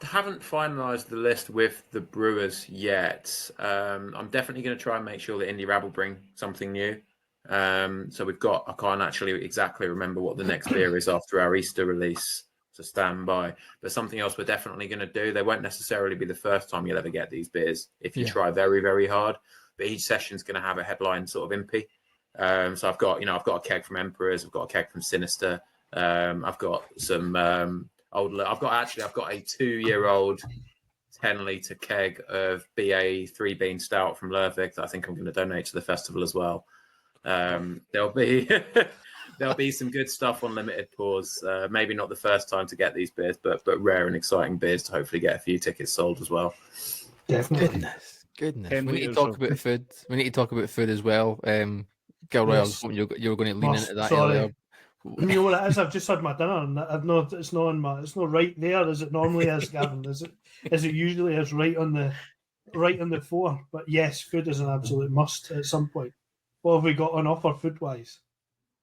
S7: haven't finalised the list with the brewers yet. I'm definitely going to try and make sure that Indie Rabble bring something new. So I can't actually exactly remember what the next beer is after our Easter release, so stand by. But something else we're definitely going to do. They won't necessarily be the first time you'll ever get these beers if you try very, very hard. But each session's going to have a headline sort of impy. So I've got a keg from Emperors, I've got a keg from Sinister. I've got some I've got a 2-year-old 10-litre keg of BA 3-bean stout from Lervig that I think I'm going to donate to the festival as well. There'll be some good stuff on limited pours. Maybe not the first time to get these beers, but rare and exciting beers to hopefully get a few tickets sold as well.
S1: Definitely.
S3: Goodness. We need to talk about food. We need to talk about food as well. Gilroy, I was hoping you were going to lean into that earlier.
S1: You know what it is? I've just had my dinner, and it's not right there as it normally is, Gavin. Is it usually is right on the floor? But yes, food is an absolute must at some point. What have we got on offer food wise?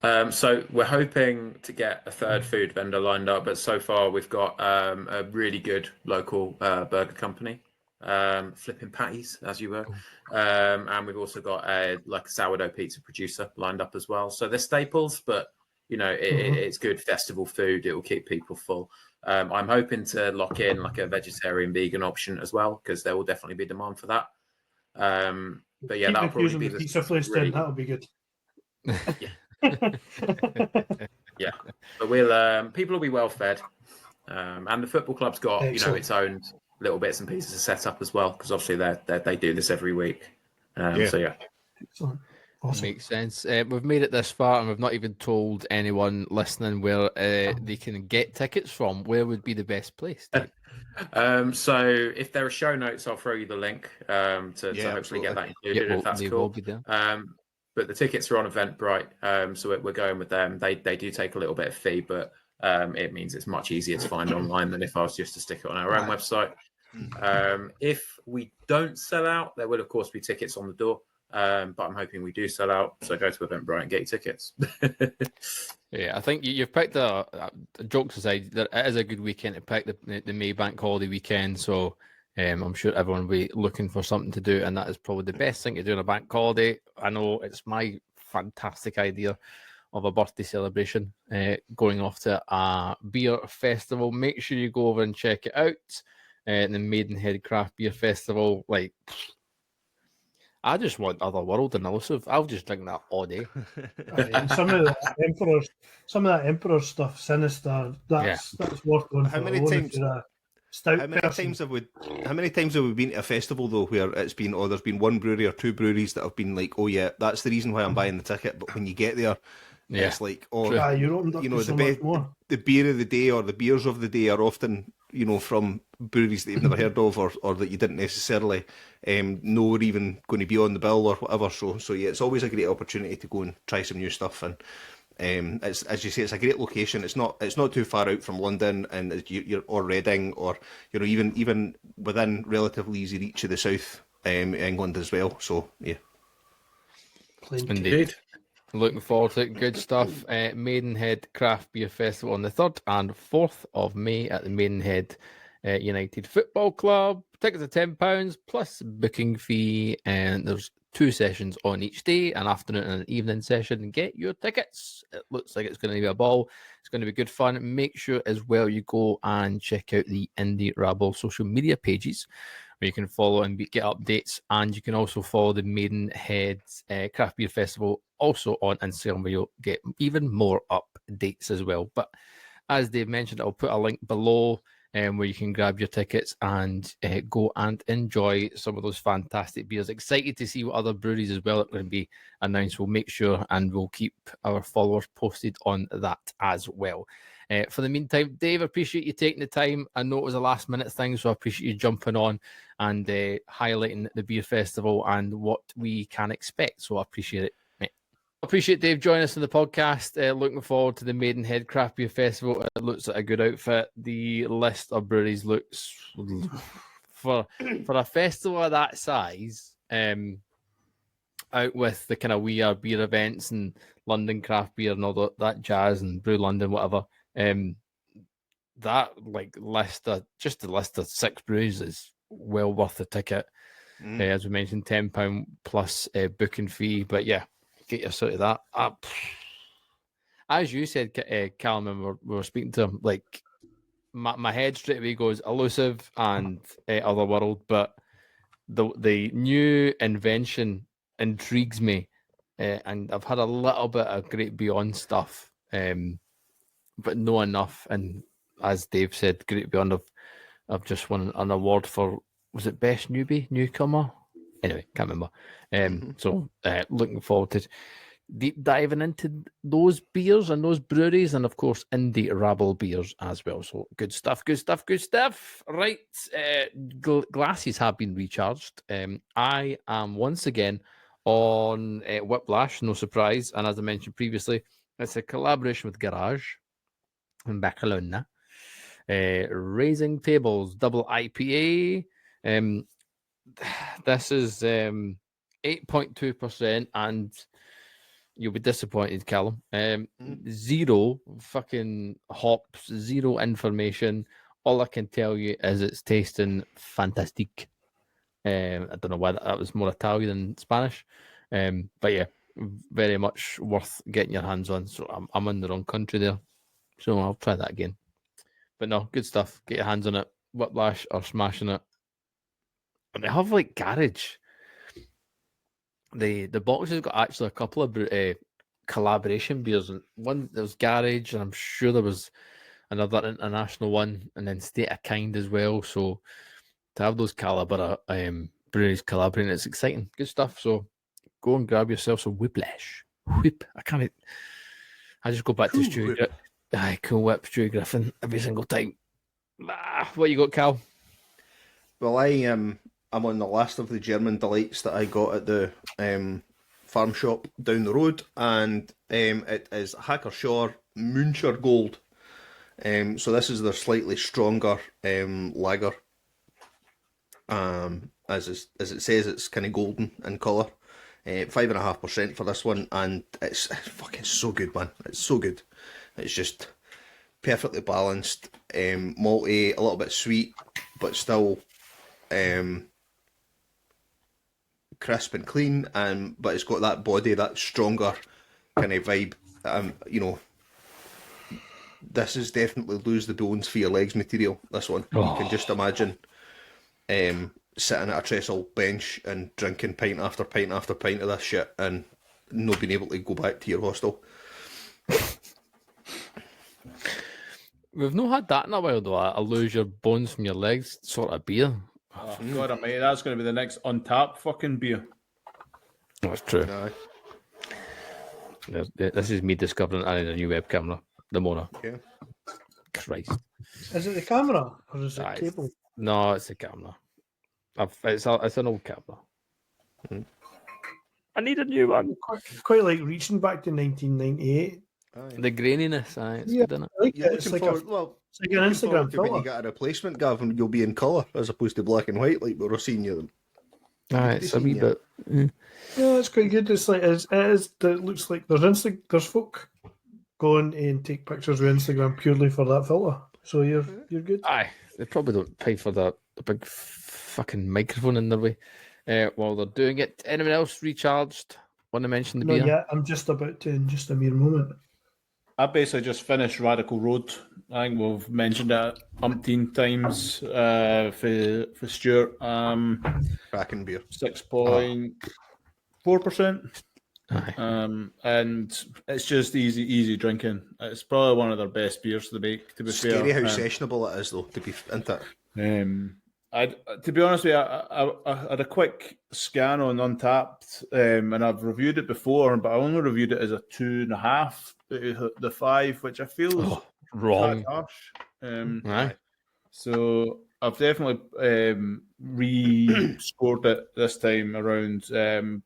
S7: So we're hoping to get a third food vendor lined up, but so far we've got a really good local burger company, flipping patties as you were, and we've also got a sourdough pizza producer lined up as well. So they're staples, but you know it's good festival food. It will keep people full. I'm hoping to lock in like a vegetarian vegan option as well, because there will definitely be demand for that. But yeah, that'll probably be the
S1: pizza place. Then that'll be good.
S7: Yeah, but we'll people will be well fed, and the football club's got its own little bits and pieces to set up as well, because obviously they do this every week. So yeah,
S1: excellent. Awesome.
S3: Makes sense. We've made it this far, and we've not even told anyone listening where they can get tickets from. Where would be the best place?
S7: So if there are show notes, I'll throw you the link to hopefully get that included. If that's cool. But the tickets are on Eventbrite, so we're going with them. They do take a little bit of fee, but it means it's much easier to find online than if I was just to stick it on our own website. If we don't sell out, there will of course be tickets on the door. But I'm hoping we do sell out, so go to Eventbrite and get your tickets.
S3: Yeah, I think you've picked jokes aside, that it is a good weekend to pick the May Bank holiday weekend, so I'm sure everyone will be looking for something to do, and that is probably the best thing to do on a bank holiday. I know it's my fantastic idea of a birthday celebration, going off to a beer festival. Make sure you go over and check it out. The Maidenhead Craft Beer Festival, I just want Otherworld and Elusive. I'll just drink that all day.
S1: Some of that Emperor stuff, Sinister, that's worth going for.
S4: How many times have we been to a festival though where it's been, there's been one brewery or two breweries that have been like, oh yeah, that's the reason why I'm buying the ticket, but when you get there, it's like, the beer of the day or the beers of the day are often, from breweries that you've never heard of or that you didn't necessarily know were even going to be on the bill or whatever. So yeah, it's always a great opportunity to go and try some new stuff. And it's, as you say, it's a great location. It's not too far out from London or Reading or even within relatively easy reach of the south. England as well. So yeah.
S1: Plenty.
S3: Indeed. Looking forward to it. Good stuff. Maidenhead Craft Beer Festival on the 3rd and 4th of May at the Maidenhead United Football Club. Tickets are £10 plus booking fee, and there's 2 sessions on each day, an afternoon and an evening session. Get your tickets. It looks like it's going to be a ball. It's going to be good fun. Make sure as well you go and check out the Indie Rabble social media pages, where you can follow and get updates, and you can also follow the Maidenhead Craft Beer Festival also on Instagram, where you'll get even more updates as well. But as Dave mentioned, I'll put a link below where you can grab your tickets and go and enjoy some of those fantastic beers. Excited to see what other breweries as well are going to be announced. We'll make sure and we'll keep our followers posted on that as well. For the meantime, Dave, I appreciate you taking the time. I know it was a last minute thing, so I appreciate you jumping on and highlighting the beer festival and what we can expect. So I appreciate it, mate. Appreciate Dave joining us on the podcast. Looking forward to the Maidenhead Craft Beer Festival. It looks like a good outfit. The list of breweries looks for a festival of that size. Out with the kind of We Are beer events and London craft beer and all that jazz and Brew London, whatever. That list of 6 breweries is well worth the ticket. As we mentioned, £10 plus booking fee. But yeah, get your sort of that. As you said, Callum, when we were speaking to him, like my head straight away goes elusive and otherworld, but the new invention intrigues me, and I've had a little bit of Great Beyond stuff, but no enough. And as Dave said, Great Beyond I've just won an award for, was it Best Newcomer? Anyway, can't remember. So looking forward to deep diving into those beers and those breweries, and of course Indie Rabble beers as well. So good stuff. Right, glasses have been recharged. I am once again on Whiplash, no surprise, and as I mentioned previously, it's a collaboration with Garage in Barcelona. Raising Tables double IPA. This is 8.2%, and you'll be disappointed, Callum. 0 fucking hops, 0 information. All I can tell you is it's tasting fantastic. I don't know why that was more Italian than Spanish. But yeah, very much worth getting your hands on. So I'm in the wrong country there. So I'll try that again. But no, good stuff. Get your hands on it. Whiplash or smashing it. And they have like Garage. The box has got actually a couple of collaboration beers. And one, there was Garage, and I'm sure there was another international one, and then State of Kind as well. So to have those caliber breweries collaborating, it's exciting. Good stuff. So go and grab yourself some Whiplash. I just go back to Stu. Cool Whip, Stu Griffin every single time. What you got, Cal?
S4: Well, I'm on the last of the German delights that I got at the farm shop down the road, and it is Hackershaw Muncher Gold. So this is their slightly stronger lager. As it says, it's kind of golden in colour. 5.5% for this one, and it's fucking so good, man. It's so good. It's just perfectly balanced, malty, a little bit sweet, but still crisp and clean. But it's got that body, that stronger kind of vibe. This is definitely lose the bones for your legs material. This one, you can just imagine sitting at a trestle bench and drinking pint after pint after pint of this shit, and not being able to go back to your hostel.
S3: We've not had that in a while, though. I lose your bones from your legs sort of beer.
S6: Oh, God almighty, that's going to be the next Untapped fucking beer.
S3: That's true.
S4: Aye.
S3: This is me discovering I need a new web camera. The Mona.
S4: Yeah.
S3: Christ.
S1: Is it the camera or is it cable?
S3: No, it's a camera. It's an old camera. I need a new one.
S1: Quite like reaching back to 1998.
S3: The graininess, it's
S1: Yeah.
S3: good, isn't it?
S1: I like
S4: You're
S1: it. It's
S4: looking
S1: like,
S4: forward, well,
S1: it's like an
S4: looking
S1: Instagram
S4: forward to when you
S1: filter.
S4: get a replacement, Gavin, you'll be in colour as opposed to black and white, like we were seeing you.
S3: It's a wee bit.
S1: Yeah, it's quite good. It's like it looks like there's folk going and take pictures with Instagram purely for that filter. So you're good.
S3: Aye, they probably don't pay for the big fucking microphone in their way while they're doing it. Anyone else recharged? Want to mention the
S1: No,
S3: beer?
S1: yeah, I'm just about to in just a mere moment.
S6: I basically just finished Radical Road. I think we've mentioned that umpteen times for Stuart.
S4: Cracking beer.
S6: 6.4%.
S3: Aye.
S6: And it's just easy drinking. It's probably one of their best beers to make, to be
S4: Scary
S6: fair.
S4: how sessionable it is, though, to be into it.
S6: To be honest with you, I had a quick scan on Untapped, and I've reviewed it before, but I only reviewed it as a 2.5 the 5, which I feel is
S3: Wrong.
S6: harsh.
S3: Aye.
S6: So I've definitely re-scored it this time around,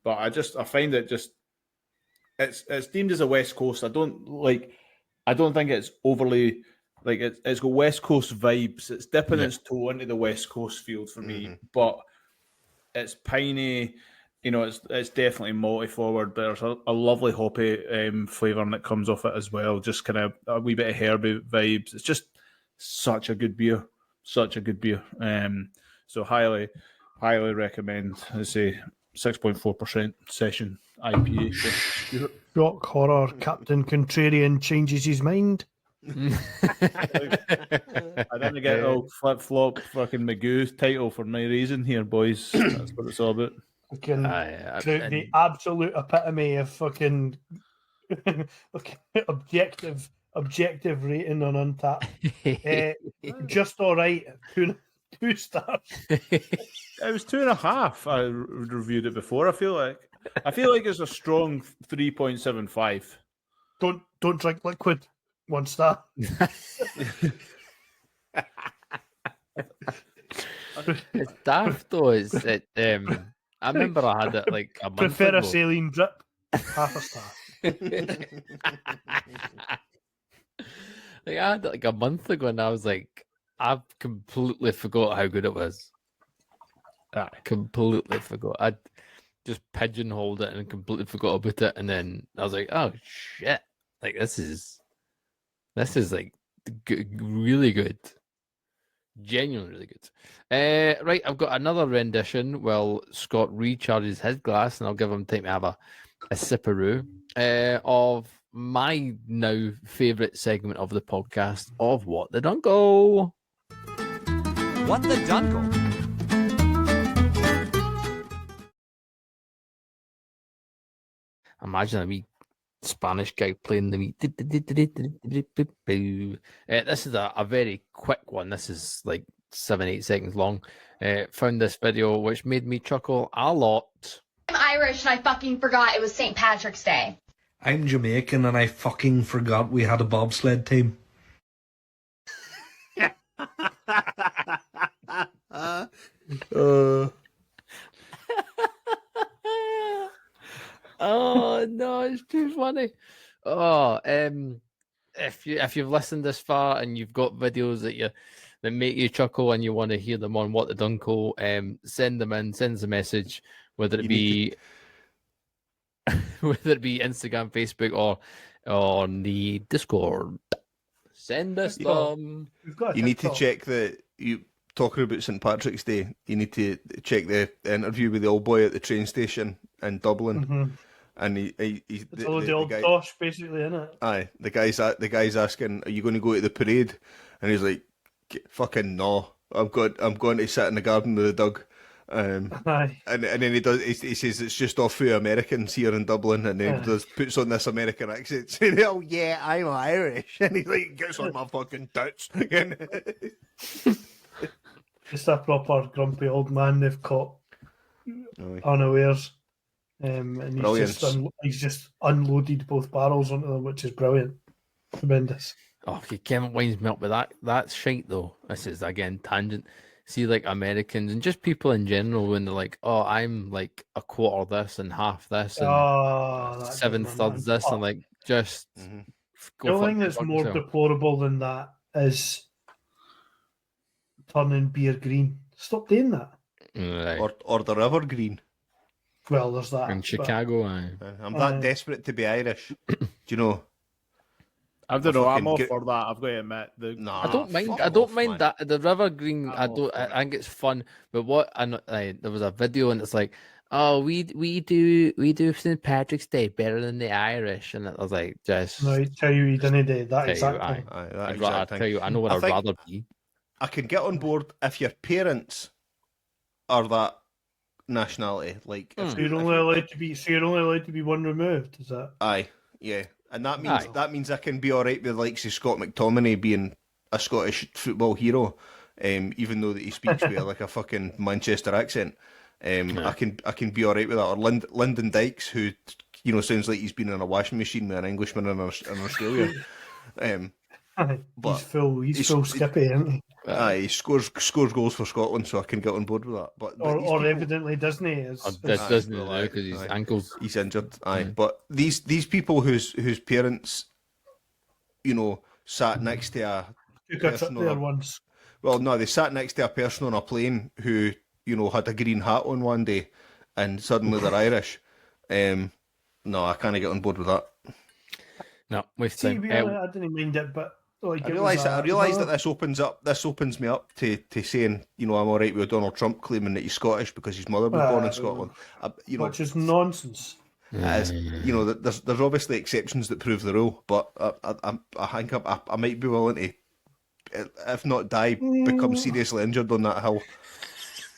S6: but I find it just it's deemed as a West Coast. I don't think it's overly like it's got West Coast vibes. It's dipping its toe into the West Coast field for me, but it's piney. You know, it's definitely malty forward, but there's a lovely hoppy flavour that comes off it as well. Just kind of a wee bit of herby vibes. It's just such a good beer. Such a good beer. So highly recommend. I say 6.4% session IPA.
S1: Shock horror. Captain Contrarian changes his mind.
S6: I didn't get all flip flop fucking Magoo title for no reason here, boys. That's what it's all about.
S1: Fucking the absolute epitome of fucking objective rating on Untapped. Just all right. 2 stars.
S6: It was 2.5. I reviewed it before. I feel like it's a strong 3.75.
S1: Don't drink liquid. 1 star.
S3: It's daft though. I remember I had it like a month
S1: Prefer
S3: ago.
S1: a saline drip. 1/2 a star.
S3: Like I had it like a month ago, and I was like, I've completely forgot how good it was. I completely forgot. I just pigeonholed it and completely forgot about it, and then I was like, oh shit! Like this is like really good. Genuinely really good. Right, I've got another rendition while Scott recharges his glass, and I'll give him time to have a sipperoo of my now favourite segment of the podcast of What the Dunkel.
S5: What the Dunkel?
S3: Imagine a wee Spanish guy playing the wee. This is a very quick one. This is like 7-8 seconds long. Found this video which made me chuckle a lot.
S8: I'm Irish and I fucking forgot it was St. Patrick's Day.
S9: I'm Jamaican and I fucking forgot we had a bobsled team.
S3: Oh no, it's too funny. Oh, if you've listened this far and you've got videos that make you chuckle and you want to hear them on What the Dunkel, send them in, send us a message, whether it be Instagram, Facebook, or on the Discord. Send us them.
S4: You need to check you talking about St. Patrick's Day. You need to check the interview with the old boy at the train station in Dublin.
S1: Mm-hmm.
S4: And he's
S1: the old
S4: guy,
S1: dosh, basically, isn't it?
S4: Aye, the guy's asking, "Are you going to go to the parade?" And he's like, "Fucking no, I'm going to sit in the garden with the Doug."
S1: Aye.
S4: And then he says it's just off for Americans here in Dublin, and then puts on this American accent saying, "Oh yeah, I'm Irish," and he like gets on my fucking tits again.
S1: Just a proper grumpy old man they've caught unawares. And he's just unloaded both barrels onto them, which is brilliant. Tremendous.
S3: Oh, you can't wind me up with that shite though. This is again tangent. See, like Americans and just people in general, when they're like, "Oh, I'm like a quarter this and half this and 7/3 this," and like just.
S1: The only thing that's more deplorable than that is turning beer green. Stop doing that.
S3: Right.
S4: or the River Green.
S1: Well, there's that.
S3: In
S1: but-
S3: Chicago, aye.
S4: I'm that desperate to be Irish. Do you know?
S6: I don't know. I'm
S4: fucking
S6: all
S4: get-
S6: for that. I've got to admit.
S4: Nah,
S3: I don't mind.
S4: fuck
S3: I don't
S4: off,
S3: mind
S4: man.
S3: that the River Green. I
S6: all
S3: don't.
S6: for it.
S3: I think it's fun. But what I know, there was a video and it's like, oh, we do St. Patrick's Day better than the Irish, and I was like, just
S1: No, I tell you, he didn't do that
S3: tell you,
S1: exactly.
S3: aye.
S4: Aye, that
S3: I'd
S4: exact
S3: rather
S4: thing.
S3: tell you. I know what
S4: I
S3: I'd
S4: think-
S3: rather be.
S4: I can get on board if your parents are that nationality. Like, if
S1: So you're only allowed to be. So you're only allowed to be one removed. Is that?
S4: aye, yeah, and that means
S3: Aye.
S4: I can be all right with the likes of Scott McTominay being a Scottish football hero, even though that he speaks with like a fucking Manchester accent. I can be all right with that. Or Lyndon Dykes, who sounds like he's been in a washing machine with an Englishman in Australia. But
S1: He's full Skippy, isn't he?
S4: He scores goals for Scotland, so I can get on board with that. But
S1: Or
S4: these people-
S1: evidently Disney is.
S3: Doesn't
S4: well,
S3: know
S4: aye,
S3: because his
S4: aye.
S3: ankles.
S4: He's injured. Aye, but these people whose parents, sat next to a
S1: took a trip
S4: person on
S1: there
S4: a-
S1: once.
S4: well, no, they sat next to a person on a plane who had a green hat on one day, and suddenly they're Irish. No, I can't get on board with that.
S3: No, waste
S1: See,
S3: time.
S1: I didn't mind it, but like
S4: I realise that this opens me up to saying, I'm all right with Donald Trump claiming that he's Scottish because his mother was born in Scotland.
S1: which is nonsense.
S4: There's obviously exceptions that prove the rule, but I think I might be willing to, if not die, become seriously injured on that hill.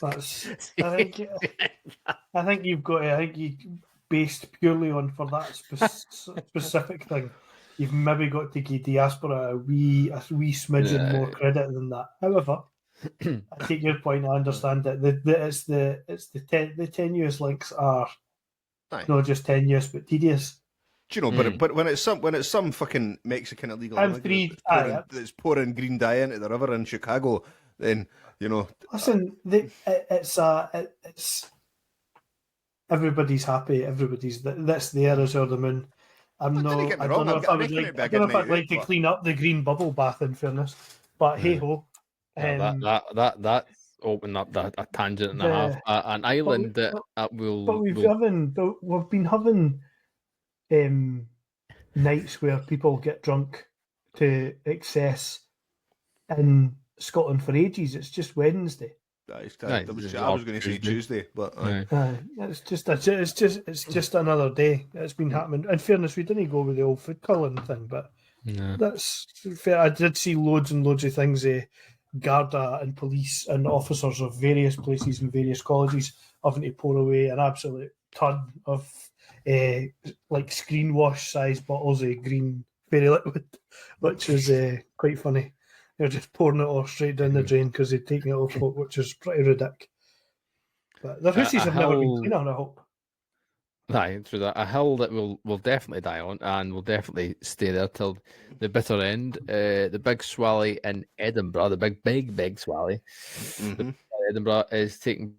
S1: That's. I think you've got. I think you based purely on for that specific thing. You've maybe got to give diaspora a wee smidgen more credit than that. However, I take your point. I understand that the tenuous links are
S4: Aye.
S1: not just tenuous but tedious.
S4: Do you know? But when it's some fucking Mexican illegal
S1: I'm
S4: immigrant
S1: free.
S4: that's pouring green dye into the river in Chicago, then
S1: Listen, it's everybody's happy. That's there as well. The moon. I don't know if I'd like to clean up the green bubble bath. In fairness, but hey ho.
S3: That opened up a tangent and a half. An island that will.
S1: But we've been having nights where people get drunk to excess in Scotland for ages. It's just Wednesday.
S4: I was going to say Tuesday, but
S1: It's just another day. It's been happening. In fairness, we didn't go with the old food culling thing, but that's fair. I did see loads and loads of things. Garda and police and officers of various places and various colleges having to pour away an absolute ton of like screen wash size bottles of green fairy liquid, which is quite funny. They're just pouring it all straight down the drain because they're taking it off, which is pretty ridiculous. But the houses have never been cleaner, I hope.
S3: Aye, through that. A hill that will definitely die on and will definitely stay there till the bitter end. The Big Swally in Edinburgh, the big Swally, Edinburgh is taking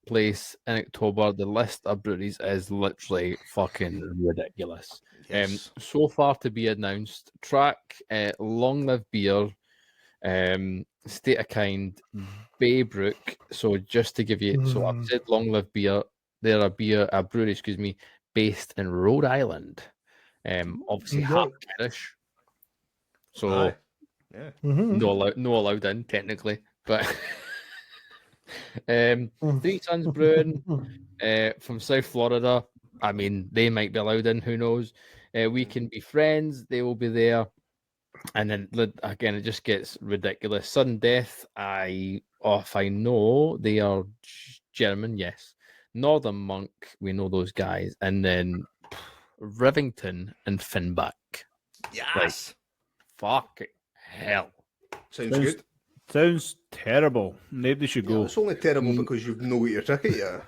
S3: place in October. The list of breweries is literally fucking ridiculous.
S4: Yes.
S3: So far to be announced: Track, Long Live Beer, State of Kind, Baybrook. So just to give you, so I've said Long Live Beer. They're a brewery, based in Rhode Island. Obviously half Irish. So no allowed in technically, but Three Sons Brewing from South Florida. I mean, they might be allowed in. Who knows? We Can Be Friends. They will be there. And then again, it just gets ridiculous. Sudden Death. If I know they are German, yes. Northern Monk, we know those guys, and then Rivington and Finback.
S4: Yes,
S3: fuck hell.
S4: Sounds good.
S6: Sounds terrible. Nobody should go.
S4: It's only terrible because you know what your ticket yet.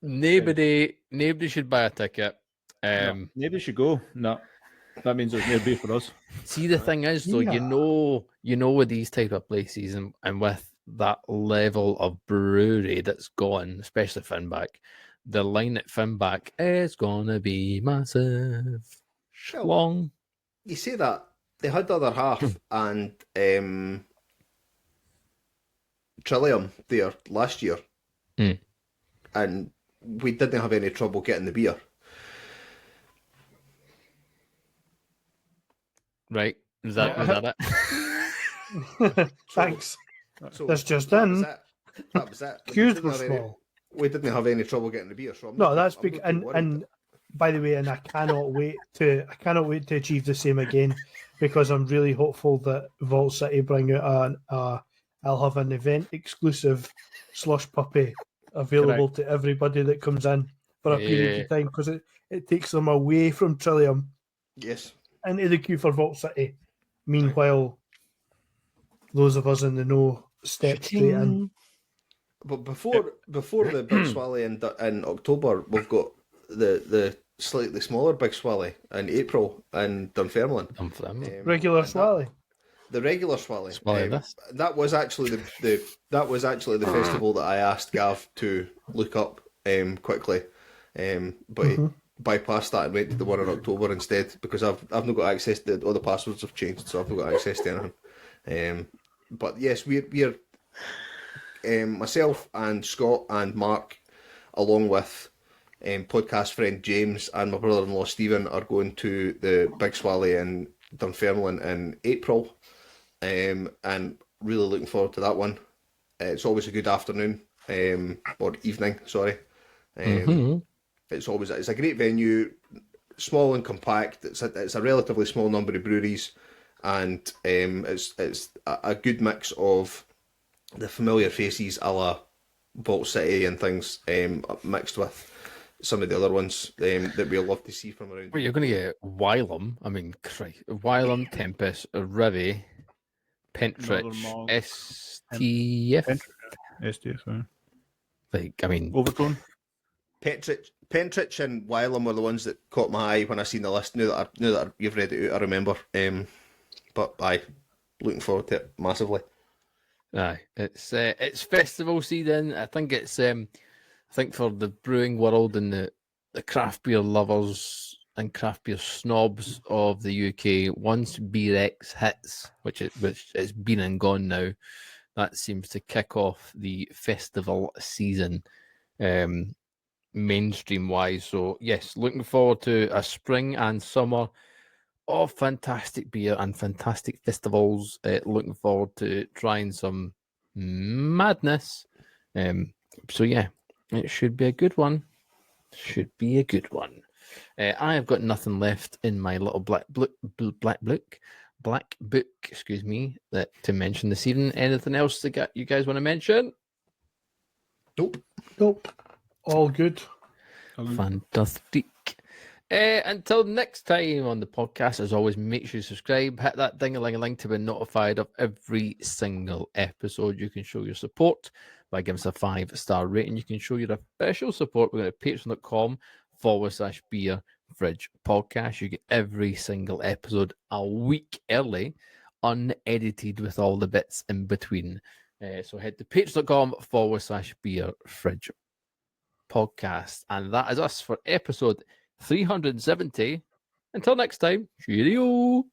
S3: Nobody should buy a ticket.
S6: Nobody should go. No. That means there's no beer for us.
S3: See, the thing is, though, you know, with these type of places and with that level of brewery that's gone, especially Finback, the line at Finback is gonna be massive. Long.
S4: You say that they had the other half, and Trillium there last year,
S3: Mm.
S4: and we didn't have any trouble getting the beer.
S3: Right? Was that it?
S1: Thanks.
S4: So
S1: That's just
S4: that
S1: in.
S4: was it. That was it. We
S1: Queues
S4: didn't
S1: were
S4: have any-
S1: small.
S4: we didn't have any trouble getting the beer. So I'm
S1: No,
S4: not
S1: that's
S4: too, I'm
S1: because
S4: not too worried.
S1: and by the way, and I cannot wait to achieve the same again, because I'm really hopeful that Vault City bring out I'll have an event exclusive slush puppy available to everybody that comes in for a period
S3: Yeah.
S1: of time, because it takes them away from Trillium
S4: Yes.
S1: into the queue for Vault City. Meanwhile, those of us in the know step straight in.
S4: But before the Big Swally in October, we've got the slightly smaller Big Swally in April in Dunfermline.
S1: Regular
S4: and
S1: Swally.
S4: The regular Swally.
S3: Swally this.
S4: That was actually the festival that I asked Gav to look up quickly, but he bypassed that and went to the one in October instead, because I've not got access to all the passwords have changed, so I've not got access to anything. But yes, we're myself and Scott and Mark, along with podcast friend James and my brother-in-law Stephen, are going to the Big Swally in Dunfermline in April, and really looking forward to that one. It's always a good afternoon, or evening, sorry. It's a great venue, small and compact. It's a relatively small number of breweries, and it's a good mix of the familiar faces a la Vault City and things, mixed with some of the other ones that we'll love to see from around.
S3: Well, you're going to get Wylam. I mean, Christ. Wylam, Tempest, Ribby, Pentrich, STF.
S6: STF.
S3: Like, I mean,
S6: Overtone.
S4: Pentrich and Wylam were the ones that caught my eye when I seen the list. Now that you've read it out, I remember. But looking forward to it massively.
S3: Aye, it's festival season. I think for the brewing world and the craft beer lovers and craft beer snobs of the UK, once Beer X hits, which it's been and gone now, that seems to kick off the festival season, mainstream wise. So yes, looking forward to a spring and summer of fantastic beer and fantastic festivals. Looking forward to trying some madness. So yeah, it should be a good one. I have got nothing left in my little black book, excuse me, that to mention this evening. Anything else that you guys want to mention?
S1: Nope. All good.
S3: Fantastic. Until next time on the podcast, as always, make sure you subscribe, hit that ding-a-ling-a-ling to be notified of every single episode. You can show your support by giving us a 5-star rating. You can show your official support by going to patreon.com/beer fridge podcast. You get every single episode a week early, unedited with all the bits in between. So head to patreon.com/beer fridge podcast. And that is us for episode 370. Until next time, cheerio.